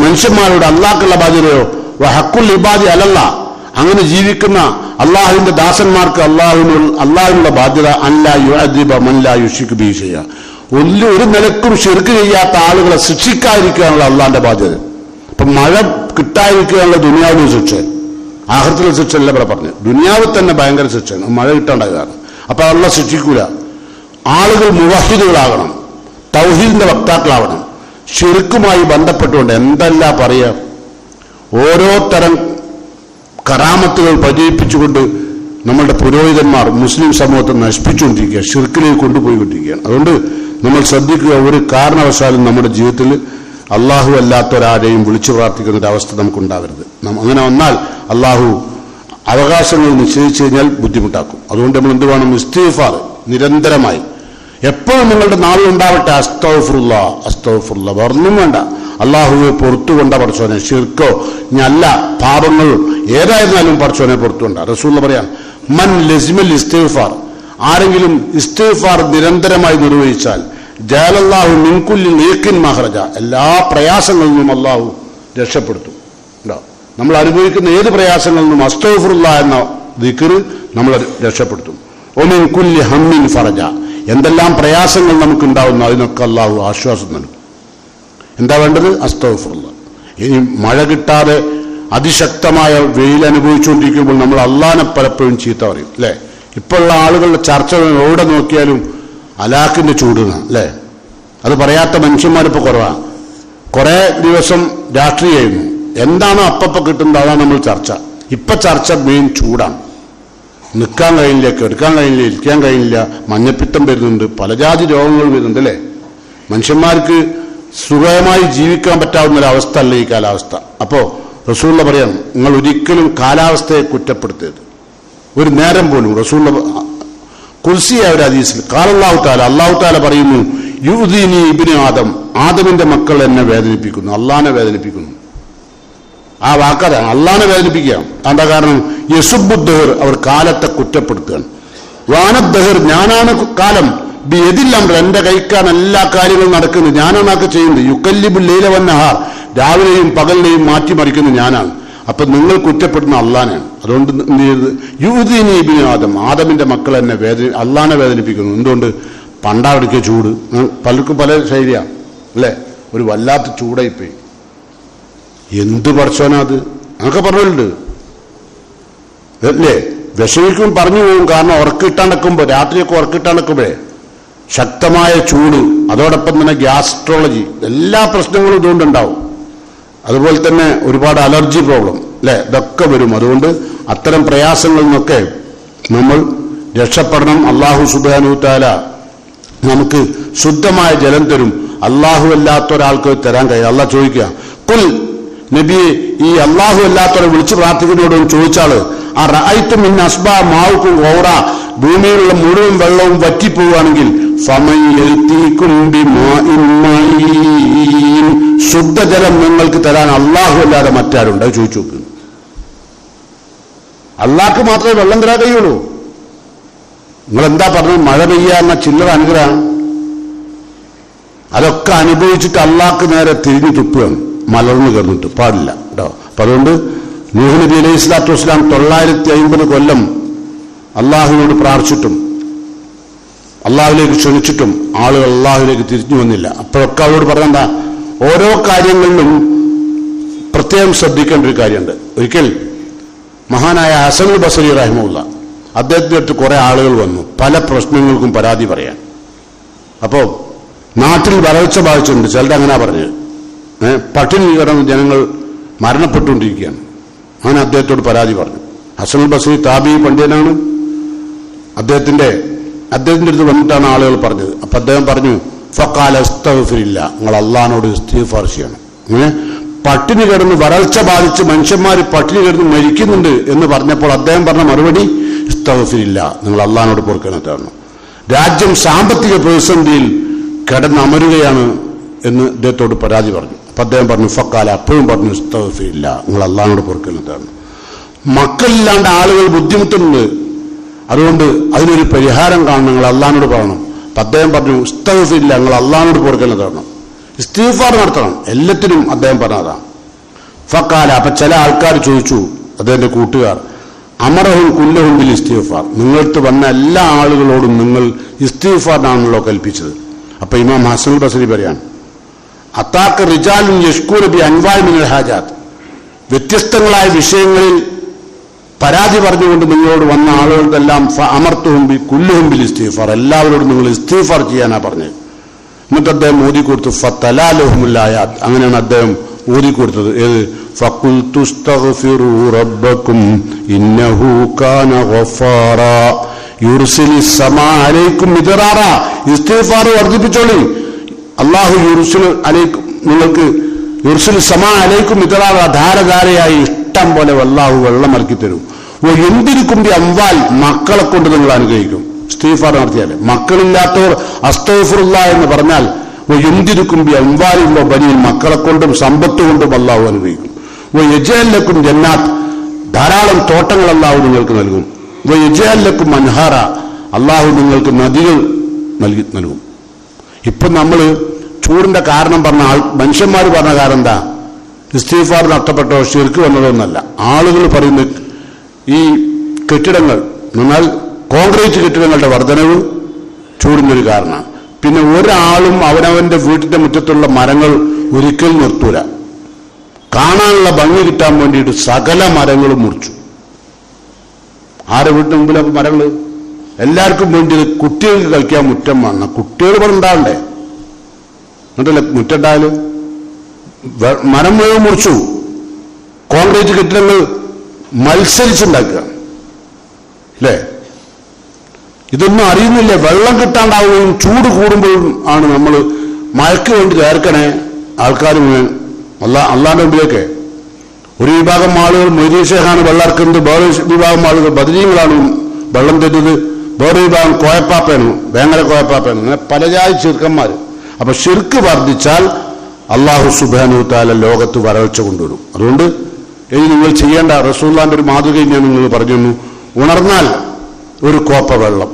മനുഷ്യന്മാരോട് അള്ളാഹ്ക്കുള്ള ബാധ്യതയോ? വഹഖുൽ ഇബാദി അലല്ലാഹ്, അങ്ങനെ ജീവിക്കുന്ന അള്ളാഹുവിന്റെ ദാസന്മാർക്ക് അള്ളാഹുവിനുള്ള ബാധ്യത അല്ലാ യുഅദ്ദിബ മൻ ലാ യുശ്രികു ബിഹി ഷൈഅ, ഒരു നിലക്കും ശിർക്ക് ചെയ്യാത്ത ആളുകളെ ശിക്ഷിക്കാതിരിക്കാനുള്ള അള്ളാഹിന്റെ ബാധ്യത. ഇപ്പൊ മഴ കിട്ടാതിരിക്കാനുള്ള ദുനിയാവിലെ ശിക്ഷ, ആഖിറത്തിലെ ശിക്ഷ അല്ല ഇവിടെ പറഞ്ഞു. ദുനിയാവിൽ തന്നെ ഭയങ്കര ശിക്ഷയാണ് മഴ കിട്ടാണ്ടായതാണ്. അപ്പൊ അള്ളാഹ് ശിക്ഷിക്കൂല. ആളുകൾ മുവഹിദുകളാകണം, തൗഹീദിന്റെ വക്താക്കളാവണം. ശിർക്കുമായി ബന്ധപ്പെട്ടുകൊണ്ട് എന്തെല്ലാം പറയുക, ഓരോ തരം കറാമത്തുകൾ പരിചയിപ്പിച്ചുകൊണ്ട് നമ്മളുടെ പുരോഹിതന്മാർ മുസ്ലിം സമൂഹത്തെ നശിപ്പിച്ചുകൊണ്ടിരിക്കുക, ശിർക്കിലേക്ക് കൊണ്ടുപോയിക്കൊണ്ടിരിക്കുകയാണ്. അതുകൊണ്ട് നമ്മൾ ശ്രദ്ധിക്കുക, ഒരു കാരണവശാലും നമ്മുടെ ജീവിതത്തിൽ അള്ളാഹു അല്ലാത്തൊരാരെയും വിളിച്ചു പ്രാർത്ഥിക്കുന്ന ഒരു അവസ്ഥ നമുക്കുണ്ടാകരുത്. അങ്ങനെ വന്നാൽ അള്ളാഹു അവകാശങ്ങൾ നിശ്ചയിച്ചു കഴിഞ്ഞാൽ ബുദ്ധിമുട്ടാക്കും. അതുകൊണ്ട് നമ്മൾ എന്ത് വേണം? ഇസ്തിഗ്ഫാർ നിരന്തരമായി എപ്പോഴും നിങ്ങളുടെ നാളിലുണ്ടാവട്ടെ. അസ്തഗ്ഫിറുല്ലാഹ് അസ്തഗ്ഫിറുല്ലാഹ്, വർണ്ണം വേണ്ട. അള്ളാഹുവെ പുറത്തുകൊണ്ട പഠിച്ചോനെ, ശിർക്കോ ഞല്ല പാപങ്ങൾ ഏതായിരുന്നാലും പഠിച്ചോനെ പുറത്തുകൊണ്ട. റസൂൽ പറയാൻ, മൻ ലസിമൽ ഇസ്തിഗ്ഫാർ, ആരെങ്കിലും ഇസ്തിഗ്ഫാർ നിരന്തരമായി നിർവഹിച്ചാൽ ജഅലല്ലാഹു മിൻ കുല്ലി നീഖിൻ മഖ്റജ, എല്ലാ പ്രയാസങ്ങളിൽ നിന്നും അള്ളാഹു രക്ഷപ്പെടുത്തും. നമ്മൾ അനുഭവിക്കുന്ന ഏത് പ്രയാസങ്ങളിൽ നിന്നും അസ്തഗ്ഫിറുല്ലാഹ് എന്ന ദിക്ർ നമ്മളെ രക്ഷപ്പെടുത്തും. ഒമിൻ കുല്ലി ഹമ്മിൻ ഫറജ, എന്തെല്ലാം പ്രയാസങ്ങൾ നമുക്കുണ്ടാവുന്നു അതിനൊക്കെ അള്ളാഹു ആശ്വാസം നൽകും. എന്താ വേണ്ടത്? അസ്തഗ്ഫിറുല്ലാഹ്. ഇനി മഴ കിട്ടാതെ അതിശക്തമായ വെയിൽ അനുഭവിച്ചുകൊണ്ടിരിക്കുമ്പോൾ നമ്മൾ അള്ളാഹിനെ പലപ്പോഴും ചീത്ത പറയും അല്ലേ? ഇപ്പോഴുള്ള ആളുകളുടെ ചർച്ചകൾ എവിടെ നോക്കിയാലും അലാക്കിന്റെ ചൂടാണ് അല്ലേ? അത് പറയാത്ത മനുഷ്യന്മാരിപ്പോൾ കുറവാണ്. കുറേ ദിവസം രാഷ്ട്രീയമായിരുന്നു, എന്താണോ അപ്പപ്പം കിട്ടുന്നത് അതാണ് നമ്മൾ ചർച്ച. ഇപ്പൊ ചർച്ച മെയിൻ ചൂടാണ്. നിൽക്കാൻ കഴിയില്ല, കെടുക്കാൻ കഴിയില്ല, ഇരിക്കാൻ കഴിയില്ല, മഞ്ഞപ്പിത്തം വരുന്നുണ്ട്, പല ജാതി രോഗങ്ങൾ വരുന്നുണ്ട് അല്ലേ? മനുഷ്യന്മാർക്ക് സുഖമായി ജീവിക്കാൻ പറ്റാവുന്ന ഒരവസ്ഥ അല്ല ഈ കാലാവസ്ഥ. അപ്പോൾ റസൂലുള്ള പറയാണ്, നിങ്ങൾ ഒരിക്കലും കാലാവസ്ഥയെ കുറ്റപ്പെടുത്തരുത് ഒരു നേരം പോലും. റസൂലുള്ള കുർസിയായ ഒരു ഹദീസിൽ ഖാല അല്ലാഹു തആല, അല്ലാഹു തആല പറയുന്നു, യുദീനി ഇബ്നു ആദം, ആദമിന്റെ മക്കൾ എന്നെ വേദനിപ്പിക്കുന്നു, അള്ളാനെ വേദനിപ്പിക്കുന്നു. ആ വാക്കതാണ്, അള്ളാനെ വേദനിപ്പിക്കുക. എന്താ കാരണം? യസുബുദ്ദഹർ, അവർ കാലത്തെ കുറ്റപ്പെടുത്തുകയാണ്. വാനദ്ദഹർ, ഞാനാണ് കാലം. ബിയദില്ലാം, എന്റെ കൈക്കാണ് എല്ലാ കാര്യങ്ങളും നടക്കുന്നത്, ഞാനാണ് ആക്കെ ചെയ്യുന്നത്. യുക്കല്ലിബുൽ ലൈല വന്നഹാർ, രാവിലെയും പകലിനെയും മാറ്റിമറിക്കുന്നത് ഞാനാണ്. അപ്പൊ നിങ്ങൾ കുറ്റപ്പെടുന്ന അള്ളാനാണ്. അതുകൊണ്ട് യൂദീനി ഇബ്നു ആദം, ആദമിന്റെ മക്കൾ എന്നെ അള്ളാനെ വേദനിപ്പിക്കുന്നു. എന്തുകൊണ്ട്? പണ്ടാവിടയ്ക്ക് ചൂട്, പലർക്കും പല ശൈലിയാ അല്ലേ? ഒരു വല്ലാത്ത ചൂടായിപ്പോയി. എന്ത് പഠിച്ചോനാ അത്? അങ്ങൊക്കെ പറഞ്ഞിട്ടുണ്ട് അല്ലേ? വിഷമിക്കും പറഞ്ഞു പോകും. കാരണം ഉറക്കിട്ടാണ്ടക്കുമ്പോൾ, രാത്രിയൊക്കെ ഉറക്കിട്ടാണ്ടക്കുമ്പോഴേ ശക്തമായ ചൂട്, അതോടൊപ്പം തന്നെ ഗ്യാസ്ട്രോളജി, എല്ലാ പ്രശ്നങ്ങളും ഇതുകൊണ്ടുണ്ടാവും. അതുപോലെ തന്നെ ഒരുപാട് അലർജി പ്രോബ്ലം അല്ലേ, ഇതൊക്കെ വരും. അതുകൊണ്ട് അത്തരം പ്രയാസങ്ങളിൽ നിന്നൊക്കെ നമ്മൾ രക്ഷപ്പെടണം. അല്ലാഹു സുബ്ഹാനഹു തആല നമുക്ക് ശുദ്ധമായ ജലം തരും. അല്ലാഹു അല്ലാത്ത ഒരാൾക്ക് തരാൻ കഴിയും. അല്ലാഹ് ചോദിക്കുക, ഖുൽ നബിയെ, ഈ അല്ലാഹു അല്ലാത്തവരെ വിളിച്ച് പ്രാർത്ഥിക്കുന്നതോടും ചോദിച്ചാള്, ആ റഅയ്തും മിൻ അസ്ബാ മാഉക്കും ഗൗറ, ഭൂമിയിലുള്ള മുഴുവൻ വെള്ളവും വറ്റിപ്പോവുകയാണെങ്കിൽ ഫമൻ യഅ്തീകും ബിമാഇൻ മഈൻ, ശുദ്ധജലം നിങ്ങൾക്ക് തരാൻ അല്ലാഹു അല്ലാതെ മറ്റാരുണ്ട്? അത് ചോദിച്ചു നോക്ക്. അല്ലാഹ്ക്ക് മാത്രമേ വെള്ളം തരാൻ കഴിയുള്ളൂ. നിങ്ങളെന്താ പറഞ്ഞത്? മഴ പെയ്യാന്ന ചില്ലറ അനുഗ്രഹം. അതൊക്കെ അനുഭവിച്ചിട്ട് അല്ലാഹ്ക്ക് നേരെ തിരിഞ്ഞു തുപ്പുകയാണ്, മലർന്നു കയറിട്ട് പാടില്ല കേട്ടോ. അപ്പൊ അതുകൊണ്ട് നൂഹ് നബി അലൈഹി സ്വലാത്തു വസ്സലാം 950 കൊല്ലം അള്ളാഹുവിനോട് പ്രാർത്ഥിച്ചിട്ടും അള്ളാഹുലേക്ക് ക്ഷണിച്ചിട്ടും ആളുകൾ അള്ളാഹുലേക്ക് തിരിഞ്ഞു വന്നില്ല. അപ്പോഴൊക്കെ അവരോട് പറഞ്ഞെന്താ, ഓരോ കാര്യങ്ങളിലും പ്രത്യേകം ശ്രദ്ധിക്കേണ്ട ഒരു കാര്യമുണ്ട്. ഒരിക്കൽ മഹാനായ ഹസനുൽ ബസരി റഹിമഹുല്ലാ, അദ്ദേഹത്തിൻ്റെ അടുത്ത് കുറെ ആളുകൾ വന്നു പല പ്രശ്നങ്ങൾക്കും പരാതി പറയാൻ. അപ്പോൾ നാട്ടിൽ വരൾച്ച ബാധിച്ചിട്ടുണ്ട്, ചിലരുടെ അങ്ങനെ പറഞ്ഞത്, പട്ടിണി കിടന്ന് ജനങ്ങൾ മരണപ്പെട്ടുകൊണ്ടിരിക്കുകയാണ്. അങ്ങനെ അദ്ദേഹത്തോട് പരാതി പറഞ്ഞു. ഹസനുൽ ബസരി താബി പണ്ഡിതനാണ്. അദ്ദേഹത്തിന്റെ അടുത്ത് വന്നിട്ടാണ് ആളുകൾ പറഞ്ഞത്. അപ്പൊ അദ്ദേഹം പറഞ്ഞു, ഫഖാല അസ്തഗ്ഫിരില്ല, നിങ്ങൾ അള്ളാഹിനോട് ഇസ്തിഗ്ഫാർ ചെയ്യണം. അങ്ങനെ പട്ടിണി കിടന്ന് വരൾച്ച ബാധിച്ച് മനുഷ്യന്മാർ പട്ടിണി കിടന്ന് മരിക്കുന്നുണ്ട് എന്ന് പറഞ്ഞപ്പോൾ അദ്ദേഹം പറഞ്ഞ മറുപടി ഇസ്തഗ്ഫിരില്ല, നിങ്ങൾ അള്ളാഹിനോട് പൊറുക്കണം തരണം. രാജ്യം സാമ്പത്തിക പ്രതിസന്ധിയിൽ കിടന്നമരുകയാണ് എന്ന് അദ്ദേഹത്തോട് പരാതി പറഞ്ഞു. അപ്പൊ അദ്ദേഹം പറഞ്ഞു, ഫഖാല, അപ്പോഴും പറഞ്ഞു ഇസ്തഗ്ഫിരില്ല, നിങ്ങൾ അള്ളാഹിനോട് പൊറുക്കണം തരണം. മക്കളില്ലാണ്ട് ആളുകൾ ബുദ്ധിമുട്ടുണ്ട്, അതുകൊണ്ട് അതിനൊരു പരിഹാരം കാണണം, നിങ്ങൾ അള്ളാഹിനോട് പറയണം. അപ്പൊ അദ്ദേഹം പറഞ്ഞു ഇസ്തഗ്ഫിരില്ല, നിങ്ങൾ അള്ളാഹിനോട് പൊറുക്കണം തരണം, ഇസ്തിഗ്ഫാർ നടത്തണം. എല്ലാത്തിനും അദ്ദേഹം പറഞ്ഞതാണ്. ഫഖാല, അപ്പൊ ചില ആൾക്കാർ ചോദിച്ചു, അദ്ദേഹത്തിന്റെ കൂട്ടുകാർ, അമറഹും കുല്ലഹും ബിൽ ഇസ്തിഗ്ഫാർ, നിങ്ങൾക്ക് വന്ന എല്ലാ ആളുകളോടും നിങ്ങൾ ഇസ്തിഗ്ഫാറിനാണല്ലോ കൽപ്പിച്ചത്. അപ്പൊ ഇമാം ഹസനുൽ ബസരി പറയാണ്, അത്താക്ക റിജാലുൻ യഷ്കൂന ബി അൻവാഇ മിനൽ ഹാജാത്ത്, വ്യത്യസ്തങ്ങളായ വിഷയങ്ങളിൽ പരാതി പറഞ്ഞുകൊണ്ട് നിങ്ങളോട് വന്ന ആളുകൾക്കെല്ലാം അമർത്തുഹും ബി കുല്ലുഹും ബിൽ ഇസ്തിഗ്ഫാർ, എല്ലാവരോടും നിങ്ങൾ ഇസ്തിഗ്ഫാർ ചെയ്യാനാ പറഞ്ഞത്. എന്നിട്ട് അദ്ദേഹം ഓതിക്കൊടുത്തു ഫതലാലഹുമുൽ ആയാത്ത്, അങ്ങനെയാണ് അദ്ദേഹം ഓതിക്കൊടുത്തത്. ഏത്? ഫഖുൽതു ഇസ്തഗ്ഫിറൂ റബ്ബക്കും ഇന്നഹു കാന ഗഫാറാ യുർസിലിസ് സമാ അലൈക്കും മിദ്റാറാ, ഇസ്തിഗ്ഫാർ വർദ്ധിപ്പിച്ചോളി. അല്ലാഹു യുർസിലു അലൈക്കും, നിങ്ങൾക്ക് യുർസിൽ സമാ അലൈക്കും മിദ്റാറാ, ധാരധാരയായി ഇഷ്ടം പോലെ അല്ലാഹു വെള്ളം ഇറക്കി തരും. എന്തിരിക്കും അംവാൽ, മക്കളെ കൊണ്ട് നിങ്ങൾ അനുഗ്രഹിക്കും. ഇസ്തിഗ്ഫാർ നടത്തിയാല് മക്കളില്ലാത്തവർ അസ്തഗ്ഫിറുല്ലാഹ് എന്ന് പറഞ്ഞാൽ എന്തിരിക്കും അംവാലിൻ വ ബനീൻ, മക്കളെ കൊണ്ടും സമ്പത്ത് കൊണ്ടും അല്ലാഹു അനുഗ്രഹിക്കും. യജ്അൽ ലക്കും ജന്നാത്ത്, ധാരാളം തോട്ടങ്ങൾ അല്ലാഹു നിങ്ങൾക്ക് നൽകും. യജ്അൽ ലക്കും അൻഹാറ, അല്ലാഹു നിങ്ങൾക്ക് നദികൾ നൽകും. ഇപ്പൊ നമ്മൾ ചൂടിന്റെ കാരണം പറഞ്ഞ മനുഷ്യന്മാർ പറഞ്ഞ കാരണം എന്താ? ഇസ്തിഗ്ഫാർ നഷ്ടപ്പെട്ടോ ശിർക്ക് വന്നതോ എന്നല്ല. ആളുകൾ പറയുന്നത് ഈ കെട്ടിടങ്ങൾ, എന്നാൽ കോൺക്രീറ്റ് കെട്ടിടങ്ങളുടെ വർധനവ് ചൂടിൻ്റെ ഒരു കാരണമാണ്. പിന്നെ ഒരാളും അവനവന്റെ വീട്ടിന്റെ മുറ്റത്തുള്ള മരങ്ങൾ ഒരിക്കലും നിർത്തൂല. കാണാനുള്ള ഭംഗി കിട്ടാൻ വേണ്ടിയിട്ട് സകല മരങ്ങളും മുറിച്ചു. ആരെ വീട്ടിന് മുമ്പിൽ മരങ്ങൾ? എല്ലാവർക്കും വേണ്ടി കുട്ടികൾക്ക് കളിക്കാൻ മുറ്റം വേണം. കുട്ടികൾ ഇവിടെ ഉണ്ടാവണ്ടേ? എന്നിട്ടല്ലേ മുറ്റുണ്ടായാലും മരം മുഴുവൻ മുറിച്ചു. കോൺക്രീറ്റ് കെട്ടിടങ്ങൾ മത്സരിച്ചുണ്ടാക്കുക അല്ലേ? ഇതൊന്നും അറിയുന്നില്ല. വെള്ളം കിട്ടാണ്ടാവുകയും ചൂട് കൂടുമ്പോഴും ആണ് നമ്മൾ മഴയ്ക്ക് വേണ്ടി ചേർക്കണേ ആൾക്കാർ മുഴുവൻ അള്ളാന്റെ മുമ്പിലേക്ക്. ഒരു വിഭാഗം ആളുകൾ മൊയ്തീൻ വെള്ളം ഇറക്കുന്നത്, വേറെ വിഭാഗം ആളുകൾ ബദരീങ്ങളാണ് വെള്ളം തരുന്നത്, വേറെ വിഭാഗം കോയപ്പാപ്പയാണ്, ഭയങ്കര കോയപ്പാപ്പയാണ്. അങ്ങനെ പലജാതി ചെറുക്കന്മാർ. അപ്പൊ ശിർക്ക് വർദ്ധിച്ചാൽ അല്ലാഹു സുബ്ഹാനഹു വ തആല ലോകത്ത് വരൾച്ച കൊണ്ടുവരും. അതുകൊണ്ട് ഇനി നിങ്ങൾ ചെയ്യേണ്ട റസൂലുള്ളാഹിന്റെ ഒരു മാതൃകയും ഞാൻ നിങ്ങൾ പറഞ്ഞു. ഉണർന്നാൽ ഒരു കോപ്പ വെള്ളം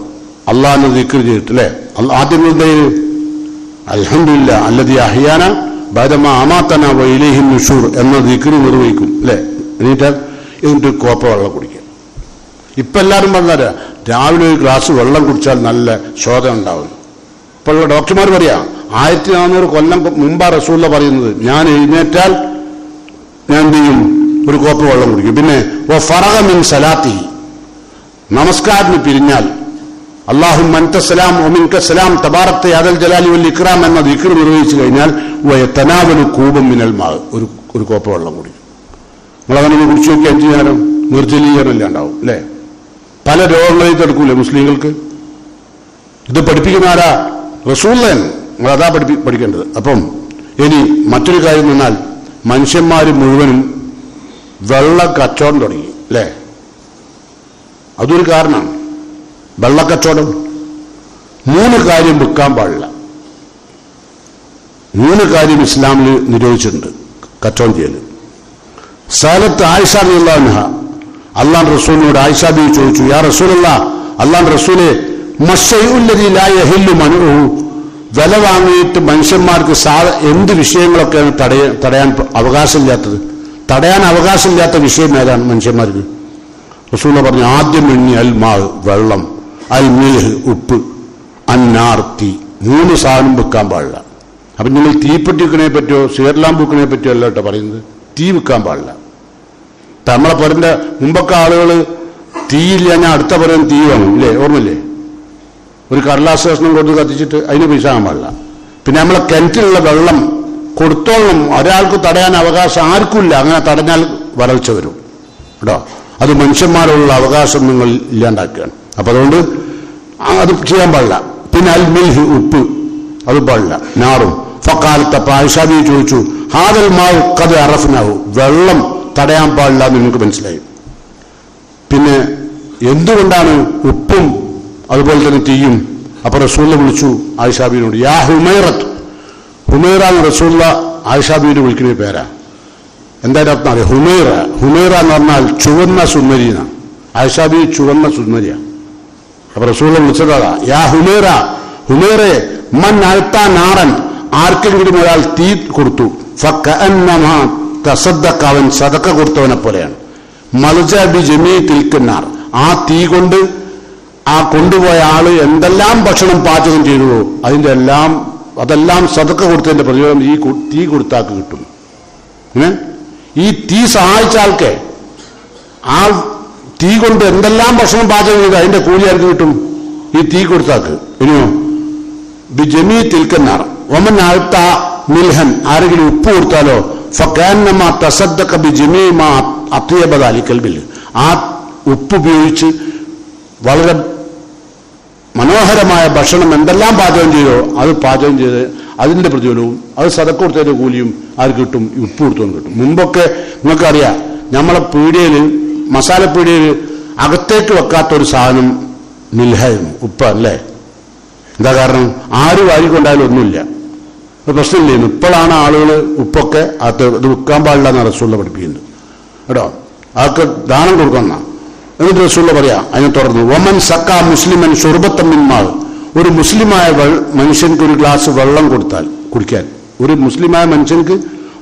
അള്ളാഹിനെ ദിക്ർ ചെയ്തിട്ട് അല്ലേ, ആദ്യം അൽഹംദുലില്ലാ അല്ലദീ അഹ്യാന ബഅദമാ അമാതനാ വ ഇലൈഹി നുശൂർ എന്ന ദിക്ർ നിർവഹിക്കും അല്ലേ. എന്നിട്ട് കോപ്പ വെള്ളം കുടിക്കുക. ഇപ്പം എല്ലാവരും പറഞ്ഞാൽ രാവിലെ ഒരു ഗ്ലാസ് വെള്ളം കുടിച്ചാൽ നല്ല ശോധന ഉണ്ടാവും. ഇപ്പോൾ ഡോക്ടർമാർ പറയാ 1400 കൊല്ലം മുമ്പാ റസൂലുള്ള പറയുന്നത്, ഞാൻ എഴുന്നേറ്റാൽ ഞാൻ എന്ത് ചെയ്യും, ഒരു കോപ്പ വെള്ളം കുടിക്കും. പിന്നെ ഫറഗ മിൻ സലാത്തി, നമസ്കാരത്തിന് പിരിഞ്ഞാൽ അല്ലാഹുമ്മ അൻത സലാം വമിൻക സലാം തബാറക്ത യാ ദൽ ജലാലി വൽ ഇക്റാം എന്ന ദിക്ർ നിർവഹിച്ചു കഴിഞ്ഞാൽ വയതനാവലു കൂബം മിനൽ മാ, ഒരു കോപ്പ വെള്ളം കുടിക്കും. നിങ്ങളങ്ങനെ കുടിച്ചു നോക്കി 5 നേരം നിർജ്ജലീകരണം ഇല്ലാണ്ടാവും അല്ലേ. പല രോഗങ്ങളെയും തടുക്കൂലേ മുസ്ലിങ്ങൾക്ക്. ഇത് പഠിപ്പിക്കുന്ന ആരാ? റസൂലുള്ളാഹി. നമ്മളതാ പഠിക്കേണ്ടത്. അപ്പം ഇനി മറ്റൊരു കാര്യം എന്നാൽ മനുഷ്യന്മാർ മുഴുവനും വെള്ള കച്ചവടം തുടങ്ങി അല്ലേ. അതൊരു കാരണമാണ്. വെള്ളക്കച്ചവടം 3 കാര്യം വിൽക്കാൻ പാടില്ല. 3 കാര്യം ഇസ്ലാമിൽ നിരോധിച്ചിട്ടുണ്ട് കച്ചവടം ചെയ്യൽ. സഅലത്ത് ആയിഷ റളിയല്ലാഹു അൻഹ അല്ലാഹു റസൂലിനോട് ആയിഷ ബീവി ചോദിച്ചു, യാ റസൂലല്ലാഹ്, അല്ലാഹു റസൂലേ, മശ്ശൈഉല്ലദീ ലാ യഹില്ലു മൻഉഹു, വില വാങ്ങിയിട്ട് മനുഷ്യന്മാർക്ക് എന്ത് വിഷയങ്ങളൊക്കെയാണ് തടയാൻ അവകാശമില്ലാത്തത്? തടയാൻ അവകാശമില്ലാത്ത വിഷയം ഏതാണ് മനുഷ്യന്മാർക്ക്? റസൂല പറഞ്ഞു, ആദ്യം എണ്ണി അൽ മാ വെള്ളം, അൽ മിൽഹ് ഉപ്പ്, അന്നാർ തീ. 3 സാധനം വെക്കാൻ പാടില്ല. അപ്പം നിങ്ങൾ തീപ്പെട്ടി വെക്കണേ പറ്റുമോ സിഗരറ്റ് വെക്കണേ പറ്റുമോ അല്ല കേട്ടോ പറയുന്നത്. തീ വെക്കാൻ പാടില്ല. നമ്മളെ പുരൻ്റെ മുമ്പൊക്കെ ആളുകൾ തീയില്ല, ഞാൻ അടുത്ത പുരം തീ വാങ്ങും ഇല്ലേ, ഓർമ്മയില്ലേ? ഒരു കടലാസ് കഷ്ണം കൊടുത്ത് കത്തിച്ചിട്ട് അതിന് പൈസ ആകാൻ പാടില്ല. പിന്നെ നമ്മളെ കിണറ്റിലുള്ള വെള്ളം കൊടുത്തോളം ഒരാൾക്ക് തടയാൻ അവകാശം ആർക്കുമില്ല. അങ്ങനെ തടഞ്ഞാൽ വരൾച്ച വരും കേട്ടോ. അത് മനുഷ്യന്മാരുള്ള അവകാശം നിങ്ങൾ ഇല്ലാണ്ടാക്കുകയാണ്. അപ്പം അതുകൊണ്ട് അത് ചെയ്യാൻ പാടില്ല. പിന്നെ അൽ മിൽഹ് ഉപ്പ്, അത് പാടില്ല. നാറും ഫക്കാലത്ത് ആയിഷാബി ചോദിച്ചു, ഹാദൽ മാവ് കത് അറഫ്നാവു, വെള്ളം തടയാൻ പാടില്ല എന്ന് നിങ്ങൾക്ക് മനസ്സിലായി. പിന്നെ എന്തുകൊണ്ടാണ് ഉപ്പും അതുപോലെ തന്നെ തീയും? അപ്പൊ റസൂല വിളിച്ചു ആയിഷാബിനോട്, യാ ഹുമൈറത്ത്. ഹുമൈറ എന്ന് റസൂല ആയിഷാബിനെ വിളിക്കുന്ന പേരാ. എന്തായാലും അർത്ഥം അറിയാം. ഹുമൈറ എന്ന് പറഞ്ഞാൽ ചുവന്ന സുന്ദരിയാണ്. ആയിഷാബി ചുവന്ന സുന്ദരിയാണ്. അപ്പൊ റസൂല വിളിച്ചതാ, യാ ഹുമൈറ, ഹുമൈറെ, മൻ അൽത്താ നാറൻ, ആർക്കെങ്കിലും ഒരാൾ തീ കൊടുത്തു, ഫകഅന്നമാ തസദ്ദഖ, അവൻ സദഖ കൊടുത്തവനെ പോലെയാണ്. മൽജ ബി ജമീ തിൽക്കന്നാർ, ആ തീ കൊണ്ട് ആ കൊണ്ടുപോയ ആള് എന്തെല്ലാം ഭക്ഷണം പാചകം ചെയ്തുവോ അതെല്ലാം സദഖ കൊടുത്തതിന്റെ പ്രതിഫലം ഈ തീ കൊടുത്താക്ക് കിട്ടും. ഈ തീ സഹായിച്ച ആൾക്ക് ആ തീ കൊണ്ട് എന്തെല്ലാം ഭക്ഷണം പാചകം ചെയ്തു അതിന്റെ കൂലി ആർക്ക് കിട്ടും? ഈ തീ കൊടുത്താക്ക്. ഇനിയോ ബി ജമീ തിൽക്കന്നാർ ഒമൻ അൽത്ത മിൽഹൻ, ആരെങ്കിലും ഉപ്പ് കൊടുത്താലോ ഫകാന്നമാ തസദ്ദഖ ബി ജമീ മാ അത്യബ ദാലിക്കൽ ബിൽ, ആ ഉപ്പ് ഉപയോഗിച്ച് വളരെ മനോഹരമായ ഭക്ഷണം എന്തെല്ലാം പാചകം ചെയ്തോ അത് പാചകം ചെയ്ത് അതിന്റെ പ്രതിഫലവും അത് സദഖ കൊടുത്തതിന്റെ കൂലിയും ആർക്ക് കിട്ടും? ഉപ്പ് കൊടുത്തോന്ന് കിട്ടും. മുമ്പൊക്കെ നിങ്ങൾക്കറിയാം, നമ്മളെ പീടികയിൽ മസാലപ്പീടികയിൽ അകത്തേക്ക് വെക്കാത്തൊരു സാധനം മിൽഹായിരുന്നു, ഉപ്പ് അല്ലേ. എന്താ കാരണം? ആര് വാരിക്കൊണ്ടായാലും ഒന്നുമില്ല, പ്രശ്നമില്ലായിരുന്നു. ഇപ്പോഴാണ് ആളുകൾ ഉപ്പൊക്കെ അത് വിൽക്കാൻ പാടില്ല എന്ന് റസൂലുള്ള പഠിപ്പിക്കുന്നത് കേട്ടോ. അതൊക്കെ ദാനം കൊടുക്കുന്ന. എന്നിട്ട് റസൂലുള്ള പറയാ അതിനെ തുടർന്ന്, വമൻ സക്കാ മുസ്ലിമൻ ഷുർബത്തൻ മിൻ മാ, ഒരു മുസ്ലിമായ മനുഷ്യൻക്ക് ഒരു ഗ്ലാസ് വെള്ളം കൊടുത്താൽ കുടിക്കാൻ, ഒരു മുസ്ലിമായ മനുഷ്യൻക്ക്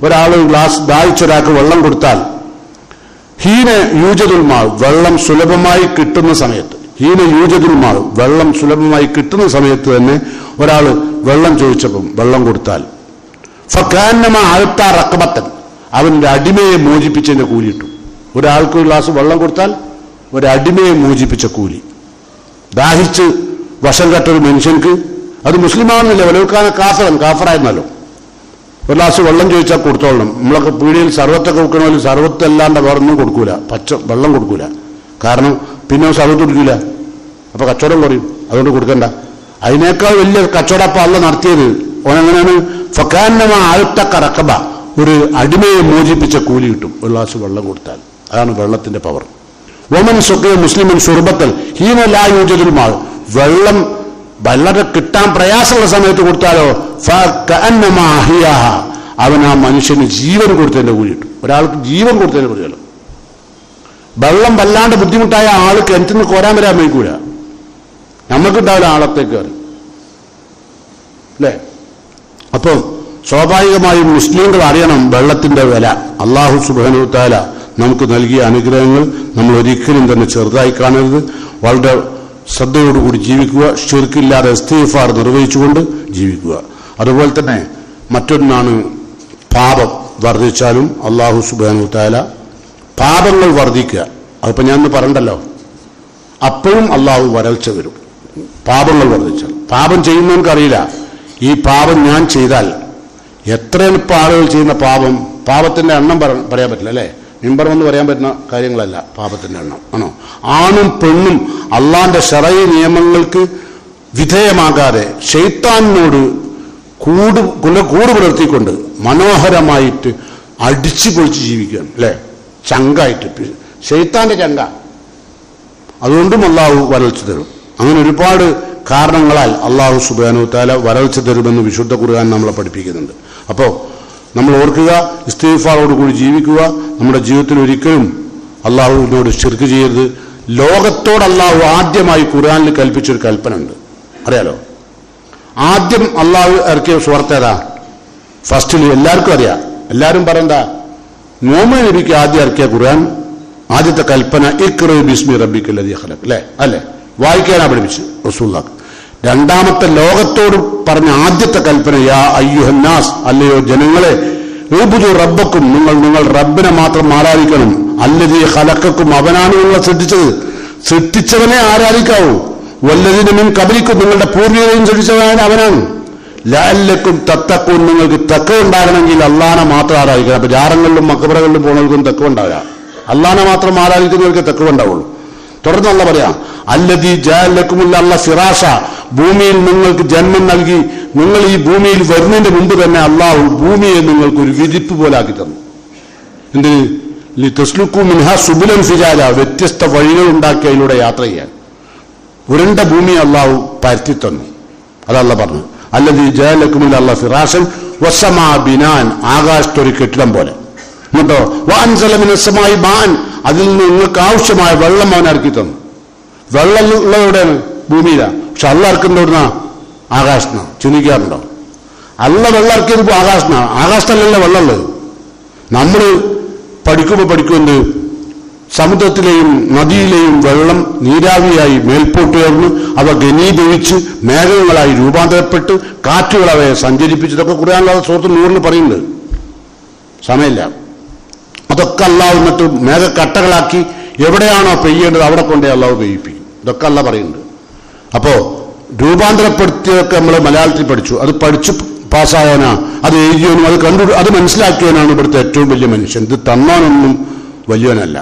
ഒരാൾ ഗ്ലാസ് ദാഹിച്ചൊരാൾക്ക് വെള്ളം കൊടുത്താൽ, ഹീന യൂജതുൽ മാ, വെള്ളം സുലഭമായി കിട്ടുന്ന സമയത്ത്, ഹീന യൂജതുൽ മാ, വെള്ളം സുലഭമായി കിട്ടുന്ന സമയത്ത് തന്നെ ഒരാൾ വെള്ളം ചോദിച്ചപ്പം വെള്ളം കൊടുത്താൽ, ഫകാന്നമ അൽത്താ റഖബത്തൻ, അവന്റെ അടിമയെ മോചിപ്പിച്ചതിന്റെ കൂലി കിട്ടും. ഒരാൾക്ക് ഒരു ഗ്ലാസ് വെള്ളം കൊടുത്താൽ ഒരടിമയെ മോചിപ്പിച്ച കൂലി. ദാഹിച്ച് വശം കെട്ടൊരു മനുഷ്യൻക്ക്, അത് മുസ്ലിമാണെന്നില്ല, വലവുക്കാന കാഫറായിരുന്നല്ലോ, ഒരു ഗ്ലാസ് വെള്ളം ചോദിച്ചാൽ കൊടുത്തോളണം. നമ്മളൊക്കെ പീടിയിൽ സർവത്തൊക്കെ വെക്കണമെങ്കിൽ സർവത്ത് അല്ലാണ്ട് വേറൊന്നും കൊടുക്കൂല, പച്ച വെള്ളം കൊടുക്കൂല. കാരണം പിന്നെ സർവത്ത് കൊടുക്കില്ല, അപ്പൊ കച്ചവടം കുറയും. അതുകൊണ്ട് കൊടുക്കണ്ട. അതിനേക്കാൾ വലിയ കച്ചവടം അപ്പൊ അല്ല നടത്തിയത്. ഓനെങ്ങനെയാണ്? ഫകാന്നമ അൽത്തഖ റഖബ, ഒരു അടിമയെ മോചിപ്പിച്ച കൂലി കിട്ടും ഒരു ഗ്ലാസ് വെള്ളം കൊടുത്താൽ. അതാണ് വെള്ളത്തിന്റെ പവർ. വമൻ സുഖ മുസ്ലിമൻ ഷുർബത്തൽ ഹീന ലാ യൂജദുൽ മാ, വെള്ളം വെള്ളം കിട്ടാൻ പ്രയാസമുള്ള സമയത്ത് കൊടുത്താലോ അവൻ ആ മനുഷ്യന് ജീവൻ കൊടുത്തതിന്റെ കൂലി കിട്ടും. ഒരാൾക്ക് ജീവൻ കൊടുത്തതിന്റെ കൂലിയല്ലോ. വെള്ളം വല്ലാണ്ട് ബുദ്ധിമുട്ടായ ആൾക്ക് കിണറ്റിന് കോരാൻ വരാൻ വയ്ക്കൂല, നമുക്കുണ്ടാവില്ല ആളത്തേക്ക് കയറി അല്ലേ. അപ്പം സ്വാഭാവികമായും മുസ്ലിങ്ങൾ അറിയണം വെള്ളത്തിന്റെ വില. അല്ലാഹു സുബ്ഹാനഹു വ തആല നമുക്ക് നൽകിയ അനുഗ്രഹങ്ങൾ നമ്മൾ ഒരിക്കലും തന്നെ ചെറുതായി കാണരുത്. വളരെ ശ്രദ്ധയോടുകൂടി ജീവിക്കുക, ശിർക്കില്ലാതെ ഇസ്തിഗ്ഫാർ നിർവഹിച്ചുകൊണ്ട് ജീവിക്കുക. അതുപോലെ തന്നെ മറ്റൊന്നാണ് പാപം വർദ്ധിച്ചാലും അല്ലാഹു സുബ്ഹാനഹു വ തആല പാപങ്ങൾ വർദ്ധിക്കുക. അതിപ്പോൾ ഞാൻ പറയണ്ടല്ലോ, അപ്പോഴും അല്ലാഹു വരൾച്ച വരും. പാപങ്ങൾ വർദ്ധിച്ചാൽ പാപം ചെയ്യുന്നവൻക്കറിയില്ല ഈ പാപം ഞാൻ ചെയ്താൽ എത്രയാണ് ഇപ്പോൾ ആളുകൾ ചെയ്യുന്ന പാപത്തിന്റെ എണ്ണം പറയാൻ പറ്റില്ല അല്ലേ. മിമ്പർ എന്ന് പറയാൻ പറ്റുന്ന കാര്യങ്ങളല്ല പാപത്തിന്റെ എണ്ണം ആണോ. ആണും പെണ്ണും അള്ളാന്റെ ശറഈ നിയമങ്ങൾക്ക് വിധേയമാകാതെ ശൈത്താനിനോട് കൂട് പുലർത്തിക്കൊണ്ട് മനോഹരമായിട്ട് അടിച്ചു പൊളിച്ച് ജീവിക്കുകയാണ് അല്ലേ. ചങ്കായിട്ട് ശൈത്താന്റെ ചങ്ക. അതുകൊണ്ടും അള്ളാഹു വരൾച്ച തരും. അങ്ങനെ ഒരുപാട് കാരണങ്ങളാൽ അല്ലാഹു സുബ്ഹാനഹു വ തആല വരൾച്ച തരുമെന്ന് വിശുദ്ധ ഖുർആൻ നമ്മളെ പഠിപ്പിക്കുന്നുണ്ട്. അപ്പോൾ നമ്മൾ ഓർക്കുക, ഇസ്തിഗ്ഫാറോടുകൂടി ജീവിക്കുക. നമ്മുടെ ജീവിതത്തിൽ ഒരിക്കലും അള്ളാഹുവിനോട് ശിർക്ക് ചെയ്യരുത്. ലോകത്തോട് അള്ളാഹു ആദ്യമായി ഖുർആനിൽ കൽപ്പിച്ചൊരു കൽപ്പന ഉണ്ട്, അറിയാലോ. ആദ്യം അള്ളാഹു ഇറക്കിയ സൂറത്ത് ഏതാ? ഫസ്റ്റിൽ എല്ലാവർക്കും അറിയാം. എല്ലാവരും പറയണ്ട, മുഹമ്മദ് നബിക്ക് ആദ്യം ഇറക്കിയ ഖുർആൻ ആദ്യത്തെ കൽപ്പന ഇഖ്റ ബിസ്മി റബ്ബിക്കൽ ലദീ ഖലഖ് അല്ലേ, വായിക്കാനാ പഠിപ്പിച്ചു റസൂലുള്ളാഹ്. രണ്ടാമത്തെ ലോകത്തോട് പറഞ്ഞ ആദ്യത്തെ കൽപ്പന യാ അയ്യുഹന്നാസ്, അല്ലയോ ജനങ്ങളെ, ഉബ്ദു റബ്ബക്കും, നിങ്ങൾ റബ്ബിനെ മാത്രം ആരാധിക്കണം. അല്ലദീ ഖലഖക്കും, അവനാണ് നിങ്ങളെ സൃഷ്ടിച്ചവനെ ആരാധിക്കാവൂ. വല്ലദീന മിൻ ഖബ്ലിക്കും, നിങ്ങളുടെ പൂർവികരെയും സൃഷ്ടിച്ചവനാണ് അവനാണ്. ലഅല്ലക്കും തത്തഖൂൻ, നിങ്ങൾക്ക് തഖ്വ ഉണ്ടാകണമെങ്കിൽ അള്ളാഹനെ മാത്രം ആരാധിക്കണം. അപ്പൊ ജാറങ്ങളിലും മഖബറകളിലും പോകുന്നവർക്കും തഖ്വ ഉണ്ടാവില്ല. അള്ളാഹനെ മാത്രം ആരാധിക്കുന്നവർക്ക് തഖ്വ ഉണ്ടാവുള്ളൂ. തുടർന്ന് അല്ലാഹ് പറയാം, അല്ലദീ ജഅല ലക്കുമുൽ അർള ഫിറാശ, ഭൂമിയിൽ നിങ്ങൾക്ക് ജന്മം നൽകി. നിങ്ങൾ ഈ ഭൂമിയിൽ വരുന്നതിന്റെ മുമ്പ് തന്നെ അള്ളാഹു ഭൂമിയെ നിങ്ങൾക്ക് ഒരു വിരിപ്പ് പോലെ ആക്കി തന്നു. എന്തിന്? ലിതസ്ലുകൂ മിൻഹാ സുബുലൻ ഫിജാജ, വ്യത്യസ്ത വഴികൾ ഉണ്ടാക്കി അതിലൂടെ യാത്ര ചെയ്യാൻ. ഉരുണ്ട ഭൂമി അള്ളാഹു പരത്തി തന്നു. അതല്ല പറഞ്ഞു, അല്ലദീ ജഅല ലക്കുമുൽ അർള ഫിറാശൻ വസ്സമാ ബിനാൻ, ആകാശത്തൊരു കെട്ടിടം പോലെ. എന്നിട്ടോ വഅൻസല മിനസ് സമാഇ മാഅൻ, അതിൽ നിന്ന് നിങ്ങൾക്ക് ആവശ്യമായ വെള്ളം അവൻ ഇറക്കി തന്നു. വെള്ളം ഉള്ളതെവിടെയാണ്? ഭൂമിയിലാണ്. പക്ഷെ അള്ള ഇറക്കുന്നവിടുന്ന ആകാശത്തിനാ. ചിന്തിക്കാറുണ്ടോ? അള്ള വെള്ളം ഇറക്കിയത് ആകാശത്തിനാണ്. ആകാശത്തല്ലല്ലോ വെള്ളമുള്ളത്. നമ്മൾ പഠിക്കുമെന്ത്, സമുദ്രത്തിലെയും നദിയിലെയും വെള്ളം നീരാവിയായി മേൽപോട്ടുയർന്ന് അവ ഘനീഭവിച്ച് മേഘങ്ങളായി രൂപാന്തരപ്പെട്ട് കാറ്റുകൾ അവയെ സഞ്ചരിപ്പിച്ചതൊക്കെ ഖുർആനിലെ സൂറത്ത് നൂറിൽ പറയുന്നുണ്ട്. സമയമില്ല. അതൊക്കെ അള്ളാഹു എന്നിട്ട് മേഘക്കട്ടകളാക്കി എവിടെയാണോ പെയ്യേണ്ടത് അവിടെ കൊണ്ടേ അള്ളാഹു പെയ്യിപ്പിക്കും. ഇതൊക്കെ അള്ളാഹ് പറയുന്നുണ്ട്. അപ്പോൾ രൂപാന്തരപ്പെടുത്തിയൊക്കെ നമ്മൾ മലയാളത്തിൽ പഠിച്ചു. അത് പഠിച്ചു പാസ്സായവനാ, അത് എഴുതിയവനും അത് മനസ്സിലാക്കിയവനാണ് ഇവിടുത്തെ ഏറ്റവും വലിയ മനുഷ്യൻ. ഇത് തന്നാനൊന്നും വലിയവനല്ല.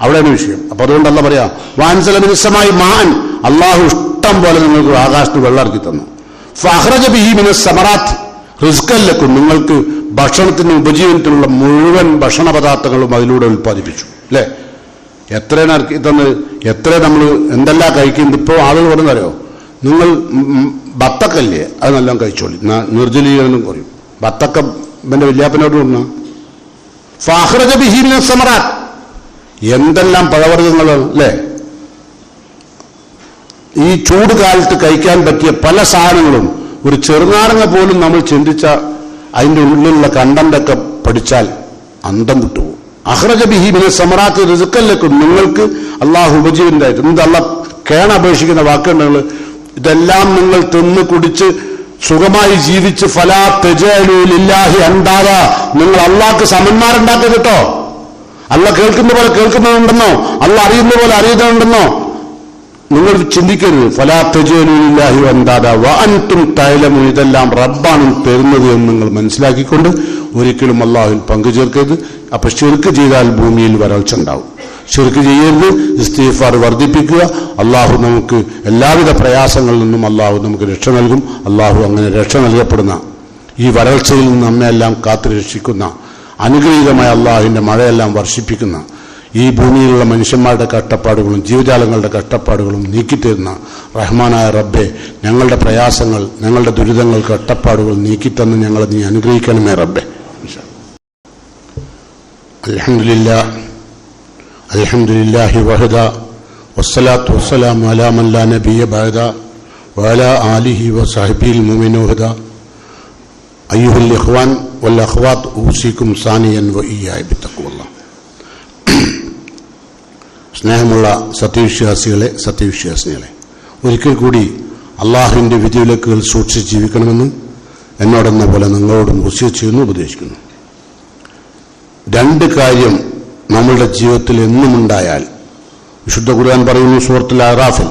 അവിടെയാണ് വിഷയം. അപ്പൊ അതുകൊണ്ട് അള്ളാഹ് പറയാ, വാൻസല മിനസ്സമായി മാൻ, അള്ളാഹു ഇഷ്ടം പോലെ നിങ്ങൾക്ക് ആകാശത്ത് വെള്ളം ഇറക്കി തന്നു. ഫഅഖ്റജ ബിഹി മിനസ് സമറാത്ത് റിസ്കൻ ലക്കും, നിങ്ങൾക്ക് ഭക്ഷണത്തിന് ഉപജീവനത്തിനുള്ള മുഴുവൻ ഭക്ഷണ പദാർത്ഥങ്ങളും അതിലൂടെ ഉൽപ്പാദിപ്പിച്ചു അല്ലേ. എത്രയാണ് ഇറക്കി തന്നത്? എത്ര നമ്മൾ എന്തെല്ലാം കഴിക്കുന്നത്. ഇപ്പോൾ ആളുകൾ പറയുന്നറിയോ, നിങ്ങൾ ബത്തക്കല്ലേ അത് നല്ല കഴിച്ചോളി, നിർജ്ജലീകരണം കുറയും. ബത്തക്ക ഇവന്റെ വല്യാപ്പനോട് കൊണ്ടാ. ഫഅഖ്റജ ബിഹി മിനസ് സമറാത്ത്, എന്തെല്ലാം പഴവർഗ്ഗങ്ങളാണ് അല്ലേ. ഈ ചൂട് കാലത്ത് കഴിക്കാൻ പറ്റിയ പല സാധനങ്ങളും, ഒരു ചെറുനാരങ്ങ പോലും നമ്മൾ ചിന്തിച്ച അതിൻ്റെ ഉള്ളിലുള്ള കണ്ടന്റൊക്കെ പഠിച്ചാൽ അന്തം വിട്ടുപോകും. അഖ്റജ ബിഹി മിനസ് സമറാത്തി റിസ്ഖൻ ലക്കും, നിങ്ങൾക്ക് അള്ളാഹു ഉപജീവനായിട്ട്. എന്ത് അള്ളാഹ് കേണപേക്ഷിക്കുന്ന വാക്കുണ്ടെങ്കിൽ ഇതെല്ലാം നിങ്ങൾ തിന്ന് കുടിച്ച് സുഖമായി ജീവിച്ച് ഫലാ തജഅലൂ ലില്ലാഹി അൻദാദ, നിങ്ങൾ അള്ളാഹ്ക്ക് സമന്മാരുണ്ടാക്കരുത് കേട്ടോ. അള്ളാഹ് കേൾക്കുന്ന പോലെ കേൾക്കുന്നുണ്ടെന്നോ അള്ളാഹ് അറിയുന്ന പോലെ അറിയുന്നുണ്ടെന്നോ നിങ്ങൾ ചിന്തിക്കരുത്. ഫലാ തജഅലൂ ലില്ലാഹി അൻദാദ വഅൻതും തഅലമൂൻ, ഇതെല്ലാം റബ്ബാണ് തരുന്നത് എന്ന് നിങ്ങൾ മനസ്സിലാക്കിക്കൊണ്ട് ഒരിക്കലും അള്ളാഹുവിൽ പങ്കുചേർക്കരുത്. അപ്പൊ ശിർക്ക് ചെയ്താൽ ഭൂമിയിൽ വരൾച്ച ഉണ്ടാവും. ശിർക്ക് ചെയ്യരുത്, ഇസ്തിഗ്ഫാർ വർദ്ധിപ്പിക്കുക. അള്ളാഹു നമുക്ക് എല്ലാവിധ പ്രയാസങ്ങളിൽ നിന്നും അള്ളാഹു നമുക്ക് രക്ഷ നൽകും. അള്ളാഹു അങ്ങനെ രക്ഷ നൽകപ്പെടുന്ന ഈ വരൾച്ചയിൽ നിന്ന് നമ്മെല്ലാം കാത്തു രക്ഷിക്കുന്ന അനുഗ്രഹീതമായ അള്ളാഹുവിൻ്റെ മഴയെല്ലാം വർഷിപ്പിക്കുന്ന ഈ ഭൂമിയിലുള്ള മനുഷ്യന്മാരുടെ കഷ്ടപ്പാടുകളും ജീവജാലങ്ങളുടെ കഷ്ടപ്പാടുകളും നീക്കിത്തരുന്ന റഹ്മാനായ റബ്ബെ, ഞങ്ങളുടെ പ്രയാസങ്ങൾ, ഞങ്ങളുടെ ദുരിതങ്ങൾ, കഷ്ടപ്പാടുകൾ നീക്കിത്തന്ന് ഞങ്ങളെ നീ അനുഗ്രഹിക്കണമേ റബ്ബെ. അൽഹംദുലില്ലാഹി വഹദ വസ്സലാത്തു വസ്സലാമു അലാ മൻ ലാ നബിയ്യ ബഅദ വഅലാ ആലിഹി വസഹ്ബിഹിൽ മുഅ്മിനീന വഹദ. അയ്യുഹൽ ഇഖ്വാൻ വൽ അഖ്വാത്ത് ഊസിക്കും സാനിയൻ വഇയ്യായ ബിത്തഖ്വല്ലാഹ്. സ്നേഹമുള്ള സത്യവിശ്വാസികളെ, ഒരിക്കൽ കൂടി അള്ളാഹുവിൻ്റെ വിധിവിലക്കുകൾ സൂക്ഷിച്ച് ജീവിക്കണമെന്നും എന്നോടെന്ന പോലെ നിങ്ങളോടും വസിയത്ത് ചെയ്യുന്നു, ഉപദേശിക്കുന്നു. രണ്ട് കാര്യം നമ്മളുടെ ജീവിതത്തിൽ എന്നുമുണ്ടായാൽ, വിശുദ്ധ ഖുർആൻ പറയുന്നു സൂറത്തുൽ അറാഫിൽ,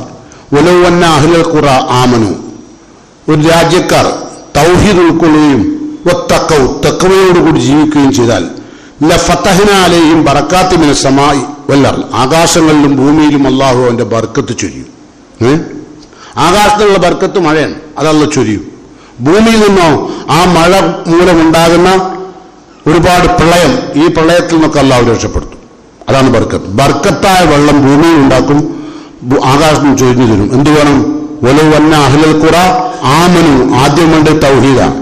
വലൗ അന്ന അഹ്ലൽ ഖുറ ആമനു, ഒരു രാജ്യക്കാർ തൗഹീദ് ഉൾക്കൊള്ളുകയും വത്തഖൗ, തഖ്വയോടുകൂടി ജീവിക്കുകയും ചെയ്താൽ, ലഫതഹ്നാ അലൈഹിം ബറകാത്തി മിനസ് സമാഇ വൽ അർള്, ആകാശങ്ങളിലും ഭൂമിയിലും അല്ലാഹു അവന്റെ ബർക്കത്ത് ചൊരിയും. ആകാശത്തിലുള്ള ബർക്കത്ത് മഴയാണ്, അതല്ല ചൊരിയും. ഭൂമിയിൽ നിന്നോ ആ മഴ മൂലമുണ്ടാകുന്ന ഒരുപാട് പ്രളയം, ഈ പ്രളയത്തിൽ നിന്നൊക്കെ അല്ലാഹു രക്ഷപ്പെടുത്തും. അതാണ് ബർക്കത്ത്. ബർക്കത്തായ വെള്ളം ഭൂമിയിൽ ഉണ്ടാക്കും, ആകാശം ചൊരിഞ്ഞു തരും. എന്ത് വേണം? വലൗ അന്ന അഹ്ലൽ ഖുറ ആമനു, ആദ്യം വേണ്ട തൗഹീദാണ്,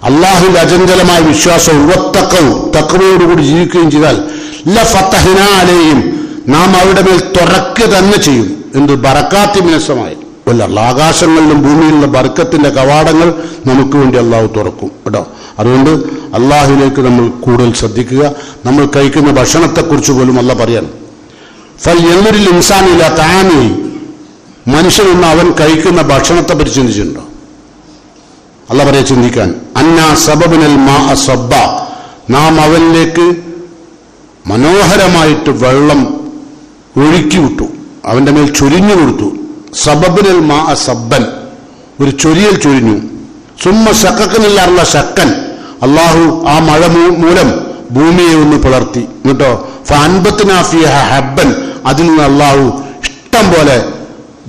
അള്ളാഹുവിൽ അചഞ്ചലമായ വിശ്വാസവും വത്തഖൗ, തഖ്വയോടുകൂടി ജീവിക്കുകയും ചെയ്താൽ, ലഫതഹ്നാ അലൈഹിം, നാം അവരുടെ മേൽ തുറക്കുക തന്നെ ചെയ്യും. എന്ത്? ബറകാത്തി മിനസ് സമാഇ വൽ അർള്, ആകാശങ്ങളിലും ഭൂമിയിലുള്ള ബർക്കത്തിന്റെ കവാടങ്ങൾ നമുക്ക് വേണ്ടി അള്ളാഹു തുറക്കും കേട്ടോ. അതുകൊണ്ട് അള്ളാഹുവിലേക്ക് നമ്മൾ കൂടുതൽ ശ്രദ്ധിക്കുക. നമ്മൾ കഴിക്കുന്ന ഭക്ഷണത്തെക്കുറിച്ച് പോലും അല്ല പറയാൻ, ഫൽയൻദുരിൽ ഇൻസാനു ഇലാ തആമിഹി, മനുഷ്യനെന്ന് അവൻ കഴിക്കുന്ന ഭക്ഷണത്തെ പറ്റി ചിന്തിച്ചിട്ടുണ്ടോ? അല്ല പറയാ ചിന്തിക്കാൻ. അന്നാ സബബിനൽ മാഅ സബ്ബ, നാം അവനിലേക്ക് മനോഹരമായിട്ട് വെള്ളം ഒഴുക്കി വിട്ടു, അവന്റെ മേൽ ചൊരിഞ്ഞു കൊടുത്തു. സബബിനൽ മാഅ സബ്ബൻ, ഒരു ചൊരിയൽ ചൊരിഞ്ഞു. സുമ്മ ശക്കക്കനില്ലാറുള്ള ശക്കൻ, അള്ളാഹു ആ മഴ മൂലം ഭൂമിയെ ഒന്ന് പിളർത്തി. എന്നിട്ടോ ഫഅൻബത്നാ ഫീഹ ഹബ്ബൻ, അതിൽ നിന്ന് അള്ളാഹു ഇഷ്ടം പോലെ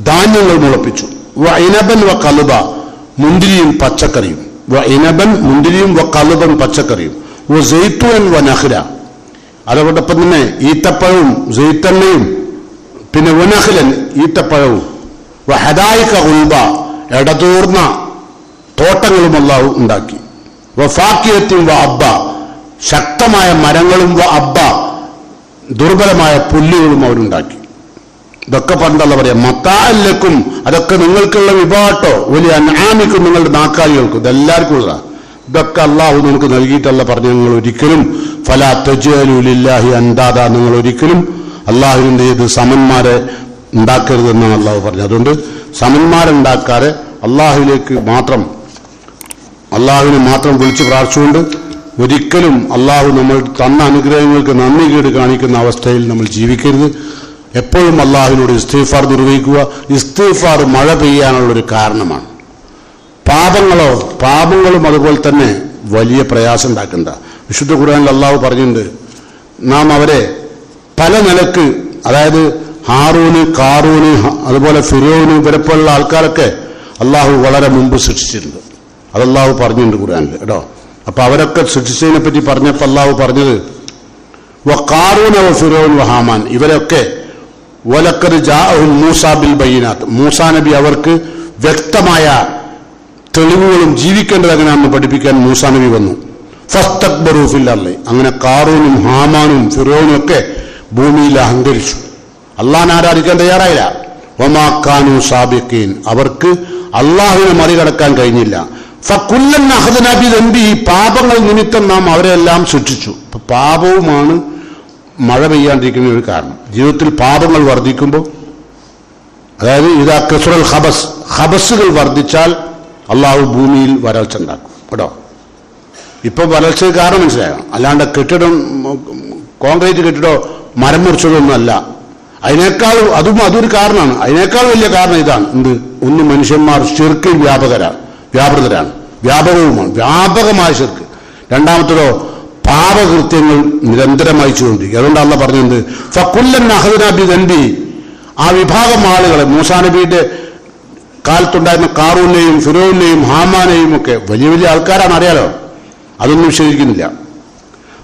ധാന്യങ്ങൾ മുളപ്പിച്ചു. വഇനബൻ വഖൽബ, മുന്തിരിയും പച്ചക്കറിയും. വഇനബൻ, മുന്തിരിയും വഖൽബൻ, പച്ചക്കറിയും. വസൈത്തൂൻ വനഖ്ല, അതോടൊപ്പം തന്നെ ഈത്തപ്പഴവും സൈത്തണ്ണയും, പിന്നെ വനഖ്ലൻ, ഈത്തപ്പഴവും. വഹദായിക ഗുൽബ, എടതൂർന്ന തോട്ടങ്ങളും അല്ലാഹു ഉണ്ടാക്കി. വഫാക്കിയത്തും വ അബ്ബ, ശക്തമായ മരങ്ങളും വ അബ്ബ, ദുർബലമായ പുല്ലുകളും അവരുണ്ടാക്കി. ഇതൊക്കെ പണ്ടല്ല പറയാം മത്താഅല്ലക്കും, അതൊക്കെ നിങ്ങൾക്കുള്ള വിഭാട്ടോ, വലിയ അൻആമിക്കും, നിങ്ങളുടെ നാക്കാലികൾക്കും, ഇതെല്ലാവർക്കും ഉള്ള. ഇതൊക്കെ അള്ളാഹു നിങ്ങൾക്ക് നൽകിയിട്ടല്ല പറഞ്ഞ. നിങ്ങൾ ഒരിക്കലും ഫലാ തജ്അലു ലില്ലാഹി അൻദാദ, നിങ്ങൾ ഒരിക്കലും അള്ളാഹുവിൻ്റെ ഇത് സമന്മാരെ ഉണ്ടാക്കരുതെന്നാണ് അള്ളാഹു പറഞ്ഞത്. അതുകൊണ്ട് സമന്മാരുണ്ടാക്കാതെ അള്ളാഹുവിനെ മാത്രം വിളിച്ച് പ്രാർത്ഥിച്ചുകൊണ്ട് ഒരിക്കലും അള്ളാഹു നമ്മൾ തന്ന അനുഗ്രഹങ്ങൾക്ക് നന്ദി കേട് കാണിക്കുന്ന അവസ്ഥയിൽ നമ്മൾ ജീവിക്കരുത്. എപ്പോഴും അള്ളാഹുവിനോട് ഇസ്തിഗ്ഫാർ നിർവഹിക്കുക. ഇസ്തിഗ്ഫാർ മഴ പെയ്യാനുള്ളൊരു കാരണമാണ്. പാപങ്ങളും അതുപോലെ തന്നെ വലിയ പ്രയാസം ഉണ്ടാക്കണ്ട. വിശുദ്ധ ഖുർആനിൽ അള്ളാഹു പറഞ്ഞിട്ടുണ്ട്, നാം അവരെ പല നിലക്ക്, അതായത് ഹാറൂന്, കാറൂന്, അതുപോലെ ഫിറോന്, ഇവരെപ്പോലുള്ള ആൾക്കാരൊക്കെ അള്ളാഹു വളരെ മുമ്പ് സൃഷ്ടിച്ചിട്ടുണ്ട്. അതല്ലാഹു പറഞ്ഞിട്ടുണ്ട് ഖുർആനിൽ കേട്ടോ. അപ്പൊ അവരൊക്കെ സൃഷ്ടിച്ചതിനെ പറ്റി പറഞ്ഞപ്പോൾ അള്ളാഹു പറഞ്ഞത് വഖാറൂന വഫിറോൻ വഹാമാൻ, ഇവരൊക്കെ വലഖദ് ജാഅഹും മൂസാ ബിൽ ബയ്യിനാത്ത്, മൂസാ നബി അവർക്ക് വ്യക്തമായ തെളിവുകളും ജീവിക്കേണ്ടത് എങ്ങനെയാണെന്ന് പഠിപ്പിക്കാൻ മൂസാ നബി വന്നു. ഫസ്തക്ബറു ഫിൽ അർളി, അങ്ങനെ കാറൂനും ഹാമാനും ഫിറോനും ഒക്കെ ഭൂമിയിൽ അഹങ്കരിച്ചു, അള്ളാഹനെ ആരാധിക്കാൻ തയ്യാറായില്ല. വമാ കാനൂ സാബിഖീൻ, അവർക്ക് അള്ളാഹുവിനെ മറികടക്കാൻ കഴിഞ്ഞില്ല. ഫകുല്ലൻ അഖദ്നാ ബിദംബിഹി, പാപങ്ങൾ നിമിത്തം നാം അവരെല്ലാം ശിക്ഷിച്ചു. പാപവുമാണ് മഴ പെയ്യാണ്ടിരിക്കുന്ന ഒരു കാരണം. ജീവിതത്തിൽ പാപങ്ങൾ വർദ്ധിക്കുമ്പോൾ, അതായത് ഇതാ കസുറൽ ഹബസുകൾ വർദ്ധിച്ചാൽ അള്ളാഹു ഭൂമിയിൽ വരൾച്ച ഉണ്ടാക്കും കേട്ടോ. ഇപ്പം വരൾച്ചയ്ക്ക് കാരണം മനസ്സിലായോ? അല്ലാണ്ട് കെട്ടിടം, കോൺക്രീറ്റ് കെട്ടിടോ മരം മുറിച്ചതൊന്നുമല്ല. അതിനേക്കാളും അതൊരു കാരണമാണ്. അതിനേക്കാൾ വലിയ കാരണം ഇതാണ്. എന്ത്? ഒന്ന്, മനുഷ്യന്മാർ ശിർക്കിൽ വ്യാപൃതരാണ്, വ്യാപകവുമാണ്, വ്യാപകമായ ശിർക്ക്. രണ്ടാമത്തതോ പാപകൃത്യങ്ങൾ നിരന്തരമായി ചെയ്തുകൊണ്ടിരിക്കുക. അതുകൊണ്ട് അള്ളാഹു പറഞ്ഞത് ഫകുല്ലൻ അഖദ്നാ ബിദംബി, ആ വിഭാഗം ആളുകളെ, മൂസാ നബിയുടെ കാലത്തുണ്ടായിരുന്ന കാറൂനെയും ഫിറോനെയും ഹാമാനെയും ഒക്കെ വലിയ വലിയ ആൾക്കാരാണ്, അറിയാലോ. അതൊന്നും വിശ്വസിക്കുന്നില്ല.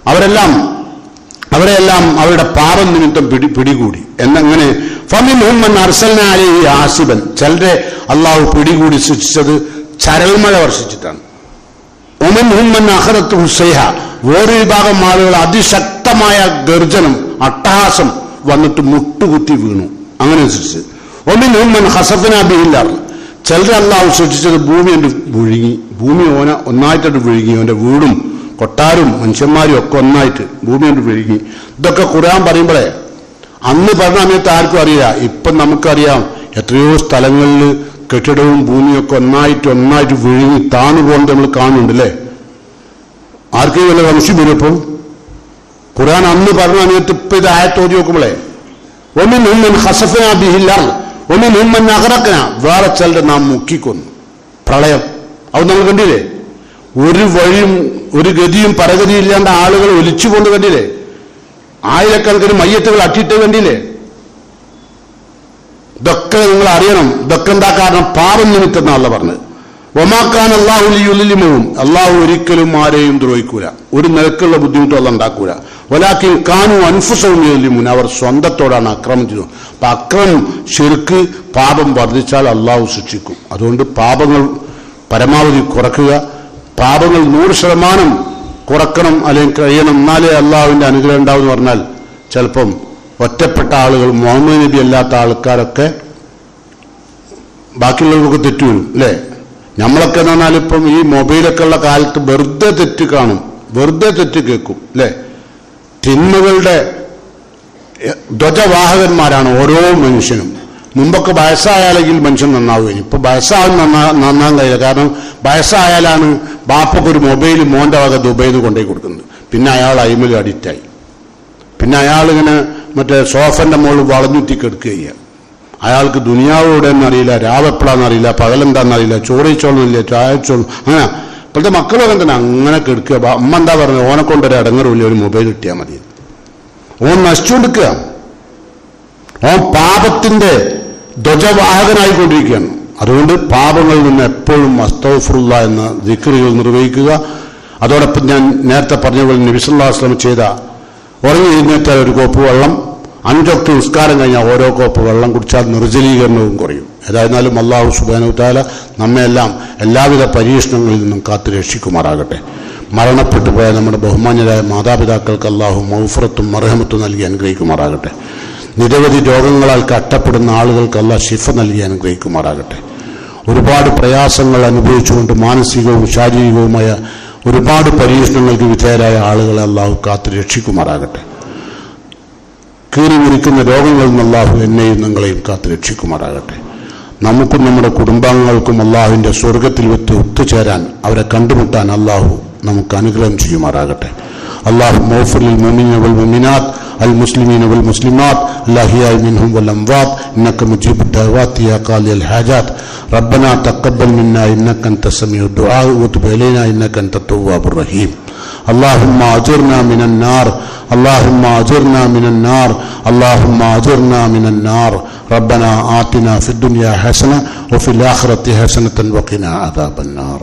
അവരെല്ലാം അവരെല്ലാം അവരുടെ പാപം നിമിത്തം പിടികൂടി. എന്നങ്ങനെ ഫമിൻഹും മൻ അർസൽനാ അലൈഹി ആസിബൻ, ചിലരെ അള്ളാഹു പിടികൂടി ശിക്ഷിച്ചത് ചരൽമഴ വർഷിച്ചിട്ടാണ്. വമിൻഹും മൻ അഖദത്തുഹു സൈഹ, വേറൊരു വിഭാഗം ആളുകൾ അതിശക്തമായ ഗർജനം, അട്ടഹാസം വന്നിട്ട് മുട്ടുകുത്തി വീണു, അങ്ങനെ ശിക്ഷിച്ചത്. വമിൻഹും മൻ ഖസഫ്നാ ബിഹിൽ അർദ്, ചിലരെ അള്ളാഹു ശിക്ഷിച്ചത് ഭൂമി കൊണ്ട് വിഴുങ്ങി, ഭൂമി ഒന്നായിട്ടിട്ട് വിഴുങ്ങി, അവന്റെ വീടും കൊട്ടാരും മനുഷ്യന്മാരും ഒക്കെ ഒന്നായിട്ട് ഭൂമി കൊണ്ട് വിഴുങ്ങി. ഇതൊക്കെ ഖുർആൻ പറയുമ്പോഴേ അന്ന് പറഞ്ഞ സമയത്ത് ആർക്കും അറിയില്ല. ഇപ്പം നമുക്കറിയാം എത്രയോ സ്ഥലങ്ങളിൽ കെട്ടിടവും ഭൂമിയൊക്കെ ഒന്നായിട്ട് വിഴുങ്ങി താന്നു പോകുന്നത് നമ്മൾ കാണുന്നുണ്ട് അല്ലേ? ആർക്കും വല്ല സംശയം വരും. ഇപ്പം ഖുർആൻ അന്ന് പറഞ്ഞ സമയത്ത് ഇപ്പൊ ഇത് ആയത്തോതി നോക്കുമ്പോഴേ ഒമിൻഹും മൻ ഖസഫ്നാ ബിഹിൽ അർദ് വമിൻഹും മൻ അഗ്റഖ്നാ, വേറെ ചിലരെ നാം മുക്കിക്കൊന്നു. പ്രളയം അത് നമ്മൾ കണ്ടില്ലേ? ഒരു വഴിയും ഒരു ഗതിയും പരഗതിയും ഇല്ലാണ്ട് ആളുകൾ ഒലിച്ചുകൊണ്ട് കണ്ടില്ലേ? ആയിരക്കണക്കിന് മയ്യത്തുകൾ അട്ടിട്ട് കണ്ടില്ലേ? ഇതൊക്കെ നിങ്ങൾ അറിയണം. ഇതൊക്കെ എന്താ കാരണം? പാപം നിമിത്തം എന്നാണല്ലോ പറഞ്ഞത്. ഒമാക്കാൻ അള്ളാഹു ലിയുലിമുഹും, അള്ളാഹു ഒരിക്കലും ആരെയും ദ്രോഹിക്കൂല, ഒരു നിലക്കുള്ള ബുദ്ധിമുട്ടും അല്ല ഉണ്ടാക്കൂല. വലാകിൻ കാനു അൻഫുസഹും യളിമുൻ, അവർ സ്വന്തത്തോടാണ് അക്രമം ചെയ്തത്. അപ്പൊ അക്രമം, ശിർക്ക്, പാപം വർദ്ധിച്ചാൽ അള്ളാഹു ശിക്ഷിക്കും. അതുകൊണ്ട് പാപങ്ങൾ പരമാവധി കുറയ്ക്കുക, പാപങ്ങൾ 100% കുറക്കണം, അല്ലെങ്കിൽ കഴിയണം, എന്നാലേ അള്ളാഹുവിന്റെ അനുഗ്രഹം ഉണ്ടാവും എന്ന് പറഞ്ഞാൽ ചിലപ്പം ഒറ്റപ്പെട്ട ആളുകൾ, മുഹമ്മദ് നബി അല്ലാത്ത ആൾക്കാരൊക്കെ ബാക്കിയുള്ളവർക്കൊക്കെ തെറ്റു വരും അല്ലേ? നമ്മളൊക്കെ എന്ന് പറഞ്ഞാൽ ഇപ്പം ഈ മൊബൈലൊക്കെ ഉള്ള കാലത്ത് വെറുതെ തെറ്റ് കാണും, വെറുതെ തെറ്റ് കേൾക്കും അല്ലേ? തിന്മകളുടെ ധ്വജവാഹകന്മാരാണ് ഓരോ മനുഷ്യനും. മുമ്പൊക്കെ വയസ്സായാലെങ്കിൽ മനുഷ്യൻ നന്നാവുകയും, ഇപ്പൊ വയസ്സാകാൻ നന്നാൻ കഴിയില്ല. കാരണം വയസ്സായാലാണ് ബാപ്പൊക്കെ ഒരു മൊബൈൽ മോന്റെ വക ദുബൈന്ന് കൊണ്ടുപോയി കൊടുക്കുന്നത്. പിന്നെ അയാൾ അയിമൽ അഡിക്റ്റായി. പിന്നെ അയാളിങ്ങനെ മറ്റേ സോഫന്റെ മുകളിൽ വളഞ്ഞുറ്റി കെടുക്കുകയ്യ. അയാൾക്ക് ദുനിയാവ് ഇവിടെ എന്നറിയില്ല, രാവെപ്പോഴാന്നറിയില്ല, പകലെന്താന്നറിയില്ല, ചോറിച്ചോളന്നില്ല, ചായച്ചോളും, അങ്ങനെ. ഇപ്പോഴത്തെ മക്കളൊക്കെ തന്നെ അങ്ങനെ കെടുക്കുക. അമ്മ എന്താ പറഞ്ഞത്? ഓനെ കൊണ്ടൊരു അടങ്ങറില്ല, ഒരു മൊബൈൽ കിട്ടിയാൽ മതി. ഓൻ നശിച്ചുകൊടുക്കുക. ഓൻ പാപത്തിന്റെ ധ്വജവാഹകനായിക്കൊണ്ടിരിക്കുകയാണ്. അതുകൊണ്ട് പാപങ്ങളിൽ നിന്ന് എപ്പോഴും അസ്തഗ്ഫിറുല്ലാഹ് എന്ന ദിക്റുകൾ നിർവഹിക്കുക. അതോടൊപ്പം ഞാൻ നേരത്തെ പറഞ്ഞ പോലെ നബി സല്ലല്ലാഹു അലൈഹി വസല്ലം ചെയ്ത ഉറങ്ങി എഴുന്നേറ്റാൽ ഒരു കോപ്പ് വെള്ളം, 5 വക്ത് നിസ്കാരം കഴിഞ്ഞാൽ ഓരോ കോപ്പ് വെള്ളം കുടിച്ചാൽ നിർജ്ജലീകരണവും കുറയും. ഏതായിരുന്നാലും അല്ലാഹു സുബ്ഹാനഹു വതആല നമ്മെല്ലാം എല്ലാവിധ പരീക്ഷണങ്ങളിൽ നിന്നും കാത്തു രക്ഷിക്കുമാറാകട്ടെ. മരണപ്പെട്ടു പോയ നമ്മുടെ ബഹുമാന്യരായ മാതാപിതാക്കൾക്ക് അല്ലാഹു മഗ്ഫിറത്തും മർഹമത്തും നൽകി അനുഗ്രഹിക്കുമാറാകട്ടെ. നിരവധി രോഗങ്ങളാൽ കഷ്ടപ്പെടുന്ന ആളുകൾക്ക് അല്ലാഹു ശിഫ നൽകി അനുഗ്രഹിക്കുമാറാകട്ടെ. ഒരുപാട് പ്രയാസങ്ങൾ അനുഭവിച്ചുകൊണ്ട് മാനസികവും ശാരീരികവുമായ ഒരുപാട് പരീക്ഷണങ്ങൾക്ക് വിധേയരായ ആളുകളെ അല്ലാഹു കാത്തു രക്ഷിക്കുമാറാകട്ടെ. കീറി മുറിക്കുന്ന രോഗങ്ങളിൽ നിന്ന് അല്ലാഹു എന്നെയും നിങ്ങളെയും കാത്തു രക്ഷിക്കുമാറാകട്ടെ. നമുക്കും നമ്മുടെ കുടുംബാംഗങ്ങൾക്കും അല്ലാഹുവിന്റെ സ്വർഗത്തിൽ വെച്ച് ഒത്തുചേരാൻ, അവരെ കണ്ടുമുട്ടാൻ അല്ലാഹു നമുക്ക് അനുഗ്രഹം ചെയ്യുമാറാകട്ടെ. اللهم اغفر للمؤمنين والمؤمنات المسلمين والمسلمات الأحياء منهم والأموات إنك مجيب الدعوات يا قاضي الحاجات. ربنا تقبل منا إنك أنت السميع الدعاء وتب علينا إنك أنت التواب الرحيم. اللهم أجرنا من النار، اللهم أجرنا من النار، اللهم أجرنا من النار. ربنا آتنا في الدنيا حسنة وفي الآخرة حسنة وقنا عذاب النار.